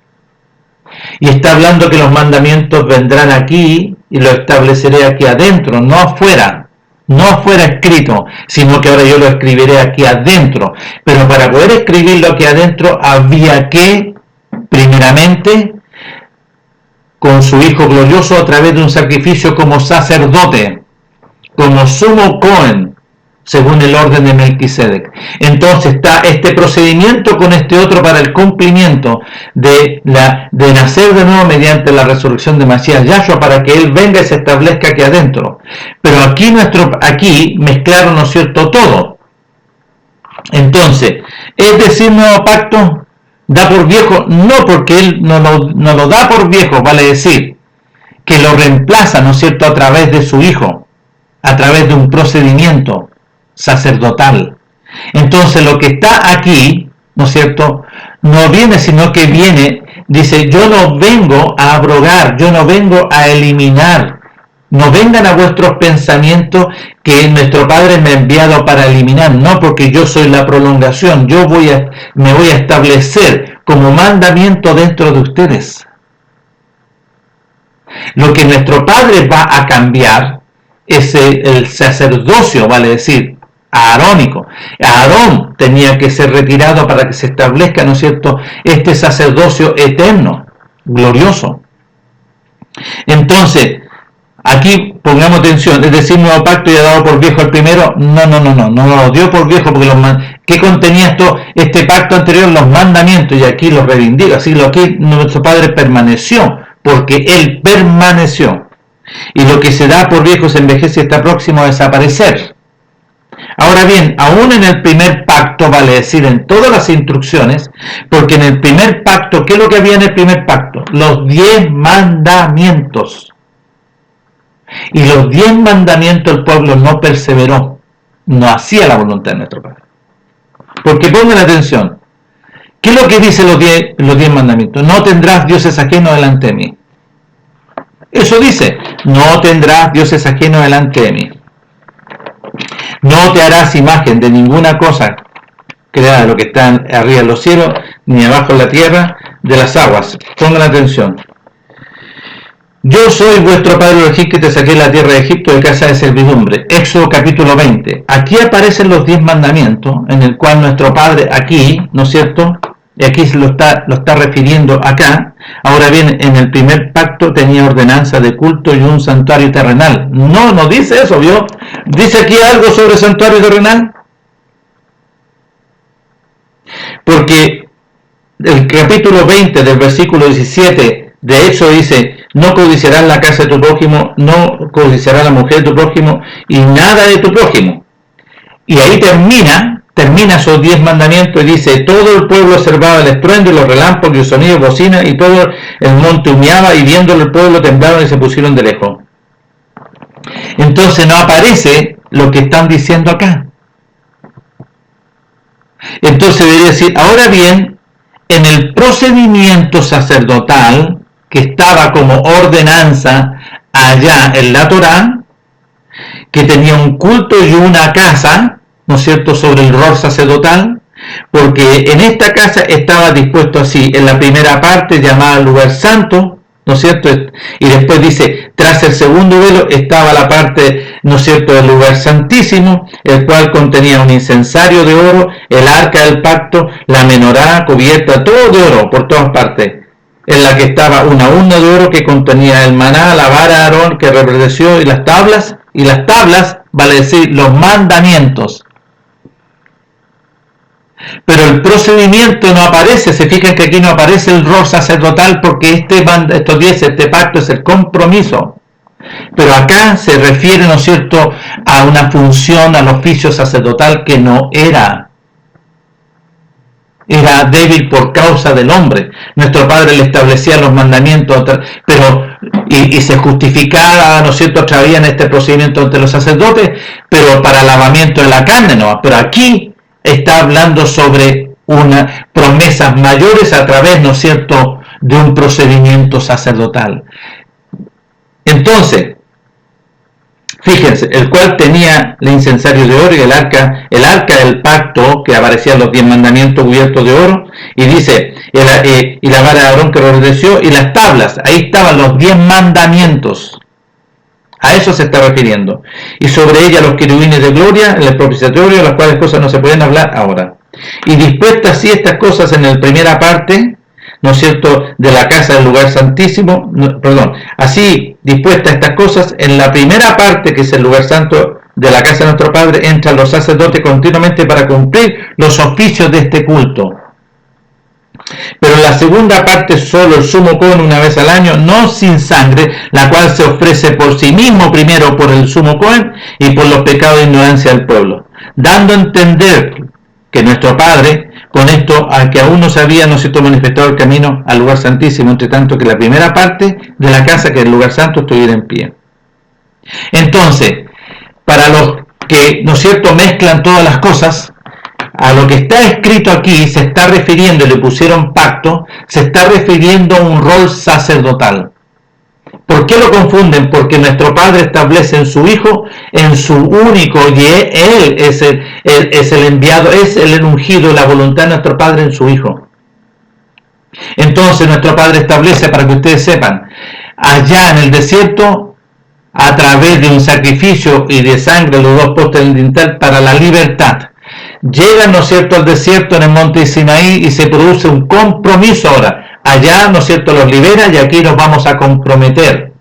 Y está hablando que los mandamientos vendrán aquí y los estableceré aquí adentro, no afuera. No afuera escrito, sino que ahora yo lo escribiré aquí adentro. Pero para poder escribirlo aquí adentro había que, primeramente, con su Hijo glorioso, a través de un sacrificio como sacerdote, como sumo Cohen, según el orden de Melquisedec. Entonces está este procedimiento con este otro para el cumplimiento de nacer de nuevo mediante la resurrección de Masías Yahshua, para que Él venga y se establezca aquí adentro. Pero aquí mezclaron, ¿no es cierto?, todo. Entonces, ¿es decir nuevo pacto? ¿Da por viejo? No, porque Él no lo da por viejo, vale decir que lo reemplaza, ¿no es cierto?, a través de su Hijo, a través de un procedimiento sacerdotal. Entonces lo que está aquí, ¿no es cierto?, no viene, sino que viene, dice, yo no vengo a abrogar, yo no vengo a eliminar. No vengan a vuestros pensamientos que nuestro Padre me ha enviado para eliminar, no, porque yo soy la prolongación, me voy a establecer como mandamiento dentro de ustedes. Lo que nuestro Padre va a cambiar es el sacerdocio, vale decir, aarónico. Aarón tenía que ser retirado para que se establezca, ¿no es cierto?, este sacerdocio eterno, glorioso. Entonces, aquí pongamos atención, es decir, nuevo pacto y ha dado por viejo el primero. No lo dio por viejo, porque ¿qué contenía este pacto anterior? Los mandamientos, y aquí los reivindica. Así lo que nuestro Padre permaneció, porque Él permaneció. Y lo que se da por viejo se envejece y está próximo a desaparecer. Ahora bien, aún en el primer pacto, vale decir, en todas las instrucciones, porque en el primer pacto, ¿qué es lo que había en el primer pacto? Los 10 mandamientos. Y los 10 mandamientos el pueblo no perseveró, no hacía la voluntad de nuestro Padre. Porque pongan atención, ¿qué es lo que dice los 10 mandamientos? No tendrás dioses ajenos delante de mí. Eso dice, no tendrás dioses ajenos delante de mí. No te harás imagen de ninguna cosa creada de lo que está arriba en los cielos, ni abajo en la tierra, de las aguas. Pongan atención. Yo soy vuestro Padre Elohim, que te saqué de la tierra de Egipto, de casa de servidumbre. Éxodo capítulo 20. Aquí aparecen los 10 mandamientos, en el cual nuestro Padre aquí, ¿no es cierto?, y aquí lo está refiriendo acá. Ahora bien, en el primer pacto tenía ordenanza de culto y un santuario terrenal. No dice eso, ¿vio? ¿Dice aquí algo sobre santuario terrenal? Porque el capítulo 20 del versículo 17 de Éxodo dice, no codiciarás la casa de tu prójimo, no codiciarás la mujer de tu prójimo y nada de tu prójimo. Y ahí termina esos 10 mandamientos y dice, todo el pueblo observaba el estruendo y los relámpagos y el sonido de bocina, y todo el monte humeaba, y viéndolo el pueblo temblaron y se pusieron de lejos. Entonces no aparece lo que están diciendo acá. Entonces debería decir, ahora bien, en el procedimiento sacerdotal que estaba como ordenanza allá en la Torá, que tenía un culto y una casa, ¿no es cierto?, sobre el rol sacerdotal, porque en esta casa estaba dispuesto así, en la primera parte llamada lugar santo, ¿no es cierto?, y después dice, tras el segundo velo estaba la parte, ¿no es cierto?, del lugar santísimo, el cual contenía un incensario de oro, el arca del pacto, la menorá cubierta, todo de oro por todas partes, en la que estaba una urna de oro que contenía el maná, la vara de Aarón que reverdeció, y las tablas, vale decir, los mandamientos. Pero el procedimiento no aparece. Se fijan que aquí no aparece el rol sacerdotal, porque este pacto es el compromiso. Pero acá se refiere, ¿no es cierto?, a una función, al oficio sacerdotal que no era débil por causa del hombre. Nuestro Padre le establecía los mandamientos, pero y se justificaba, ¿no es cierto?, a través de este procedimiento ante los sacerdotes, pero para el lavamiento de la carne no. Pero aquí está hablando sobre unas promesas mayores a través, ¿no es cierto?, de un procedimiento sacerdotal. Entonces, fíjense, el cual tenía el incensario de oro y el arca del pacto, que aparecía en los 10 mandamientos cubiertos de oro, y dice, y la vara de Aarón que reverdeció, y las tablas, ahí estaban los 10 mandamientos. A eso se está refiriendo. Y sobre ella los querubines de gloria, en el propiciatorio, las cuales cosas no se pueden hablar ahora. Y dispuestas así estas cosas en la primera parte, ¿no es cierto?, de la casa del lugar santísimo, así dispuestas estas cosas en la primera parte, que es el lugar santo, de la casa de nuestro Padre entran los sacerdotes continuamente para cumplir los oficios de este culto. Pero en la segunda parte solo el sumo cohen una vez al año, no sin sangre, la cual se ofrece por sí mismo primero por el sumo cohen y por los pecados de ignorancia del pueblo, dando a entender que nuestro Padre, con esto, a que aún no se había manifestado el camino al lugar santísimo, entre tanto que la primera parte de la casa, que es el lugar santo, estuviera en pie. Entonces, para los que, ¿no es cierto?, mezclan todas las cosas, a lo que está escrito aquí se está refiriendo, y le pusieron pacto, se está refiriendo a un rol sacerdotal. ¿Por qué lo confunden? Porque nuestro Padre establece en su Hijo, en su único, y Él es el enviado, es el ungido, la voluntad de nuestro Padre en su Hijo. Entonces nuestro Padre establece, para que ustedes sepan, allá en el desierto, a través de un sacrificio y de sangre, los dos postes del dintel, para la libertad. Llegan, ¿no es cierto?, al desierto en el monte de Sinaí y se produce un compromiso ahora. Allá, ¿no es cierto?, los libera y aquí nos vamos a comprometer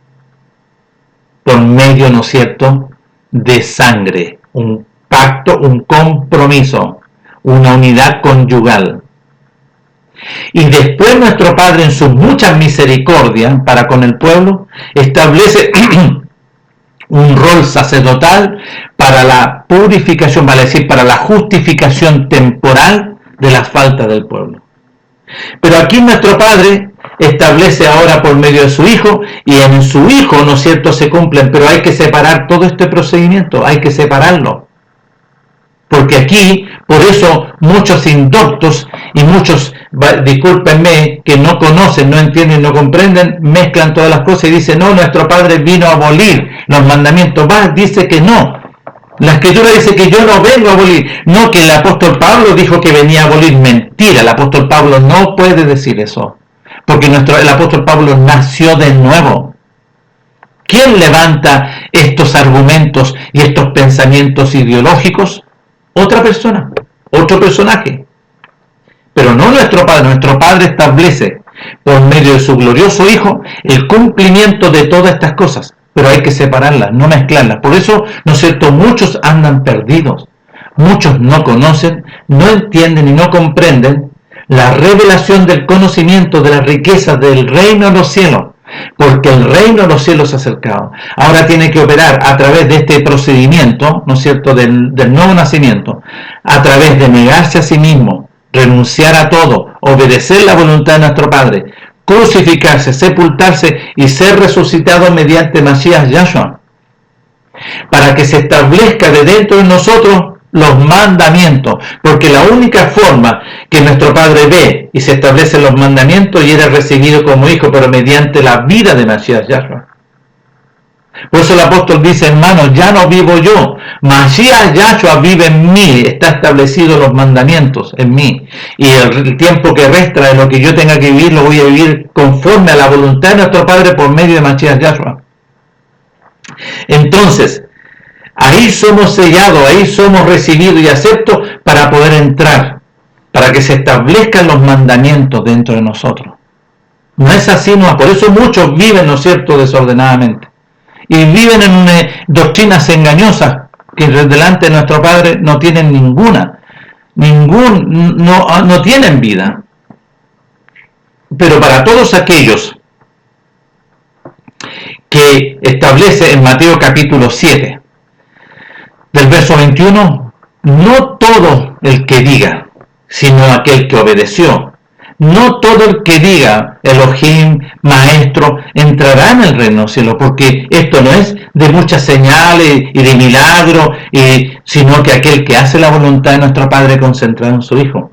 por medio, ¿no es cierto?, de sangre. Un pacto, un compromiso, una unidad conyugal. Y después nuestro Padre, en su mucha misericordia para con el pueblo, establece un rol sacerdotal para la purificación, vale decir, para la justificación temporal de las faltas del pueblo. Pero aquí nuestro Padre establece ahora por medio de su Hijo, y en su Hijo, ¿no es cierto?, se cumplen, pero hay que separar todo este procedimiento, hay que separarlo. Porque aquí, por eso, muchos indoctos y muchos, discúlpenme, que no conocen, no entienden, no comprenden, mezclan todas las cosas y dicen, no, nuestro Padre vino a abolir los mandamientos. Dice que no. La Escritura dice que yo no vengo a abolir. No, que el apóstol Pablo dijo que venía a abolir. Mentira, el apóstol Pablo no puede decir eso. Porque el apóstol Pablo nació de nuevo. ¿Quién levanta estos argumentos y estos pensamientos ideológicos? Otra persona, otro personaje. Pero no nuestro Padre. Nuestro Padre establece por medio de su glorioso Hijo el cumplimiento de todas estas cosas. Pero hay que separarlas, no mezclarlas. Por eso, ¿no es cierto?, muchos andan perdidos. Muchos no conocen, no entienden y no comprenden la revelación del conocimiento de las riquezas del reino de los cielos. Porque el reino de los cielos se ha acercado. Ahora tiene que operar a través de este procedimiento, ¿no es cierto?, del nuevo nacimiento, a través de negarse a sí mismo, renunciar a todo, obedecer la voluntad de nuestro Padre, crucificarse, sepultarse y ser resucitado mediante Masías Yahshua, para que se establezca de dentro de nosotros los mandamientos, porque la única forma que nuestro Padre ve y se establecen los mandamientos y era recibido como hijo, pero mediante la vida de Masías Yahshua. Por eso el apóstol dice, hermanos, ya no vivo yo, Masías Yahshua vive en mí, está establecido los mandamientos en mí, y el tiempo que resta de lo que yo tenga que vivir, lo voy a vivir conforme a la voluntad de nuestro Padre por medio de Masías Yahshua. Entonces, ahí somos sellados, ahí somos recibidos y aceptos para poder entrar, para que se establezcan los mandamientos dentro de nosotros. No es así, no. Por eso muchos viven, ¿no es cierto?, desordenadamente. Y viven en doctrinas engañosas que delante de nuestro Padre no tienen no tienen vida. Pero para todos aquellos que establece en Mateo capítulo 7, del verso 21, no todo el que diga, sino aquel que obedeció. No todo el que diga Elohim, maestro, entrará en el reino del cielo, porque esto no es de muchas señales y de milagros, sino que aquel que hace la voluntad de nuestro Padre concentrado en su Hijo,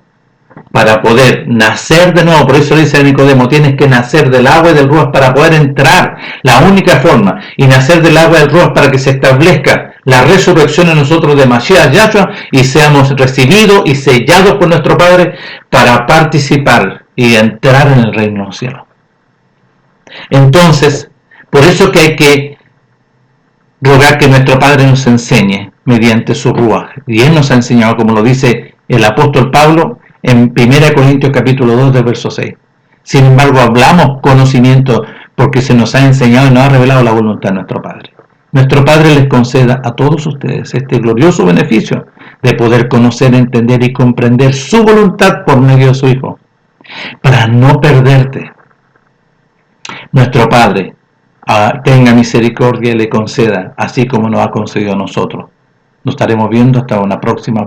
para poder nacer de nuevo. Por eso dice a Nicodemo, tienes que nacer del agua y del ruaj para poder entrar, la única forma, y nacer del agua y del ruaj para que se establezca la resurrección en nosotros de Masías Yahshua y seamos recibidos y sellados por nuestro Padre para participar y entrar en el reino de los cielos. Entonces, por eso que hay que rogar que nuestro Padre nos enseñe mediante su ruaj. Y Él nos ha enseñado, como lo dice el apóstol Pablo en 1 Corintios capítulo 2 del verso 6. Sin embargo, hablamos conocimiento porque se nos ha enseñado y nos ha revelado la voluntad de nuestro Padre. Nuestro Padre les conceda a todos ustedes este glorioso beneficio de poder conocer, entender y comprender su voluntad por medio de su Hijo, para no perderte. Nuestro Padre tenga misericordia y le conceda, así como nos ha concedido a nosotros. Nos estaremos viendo hasta una próxima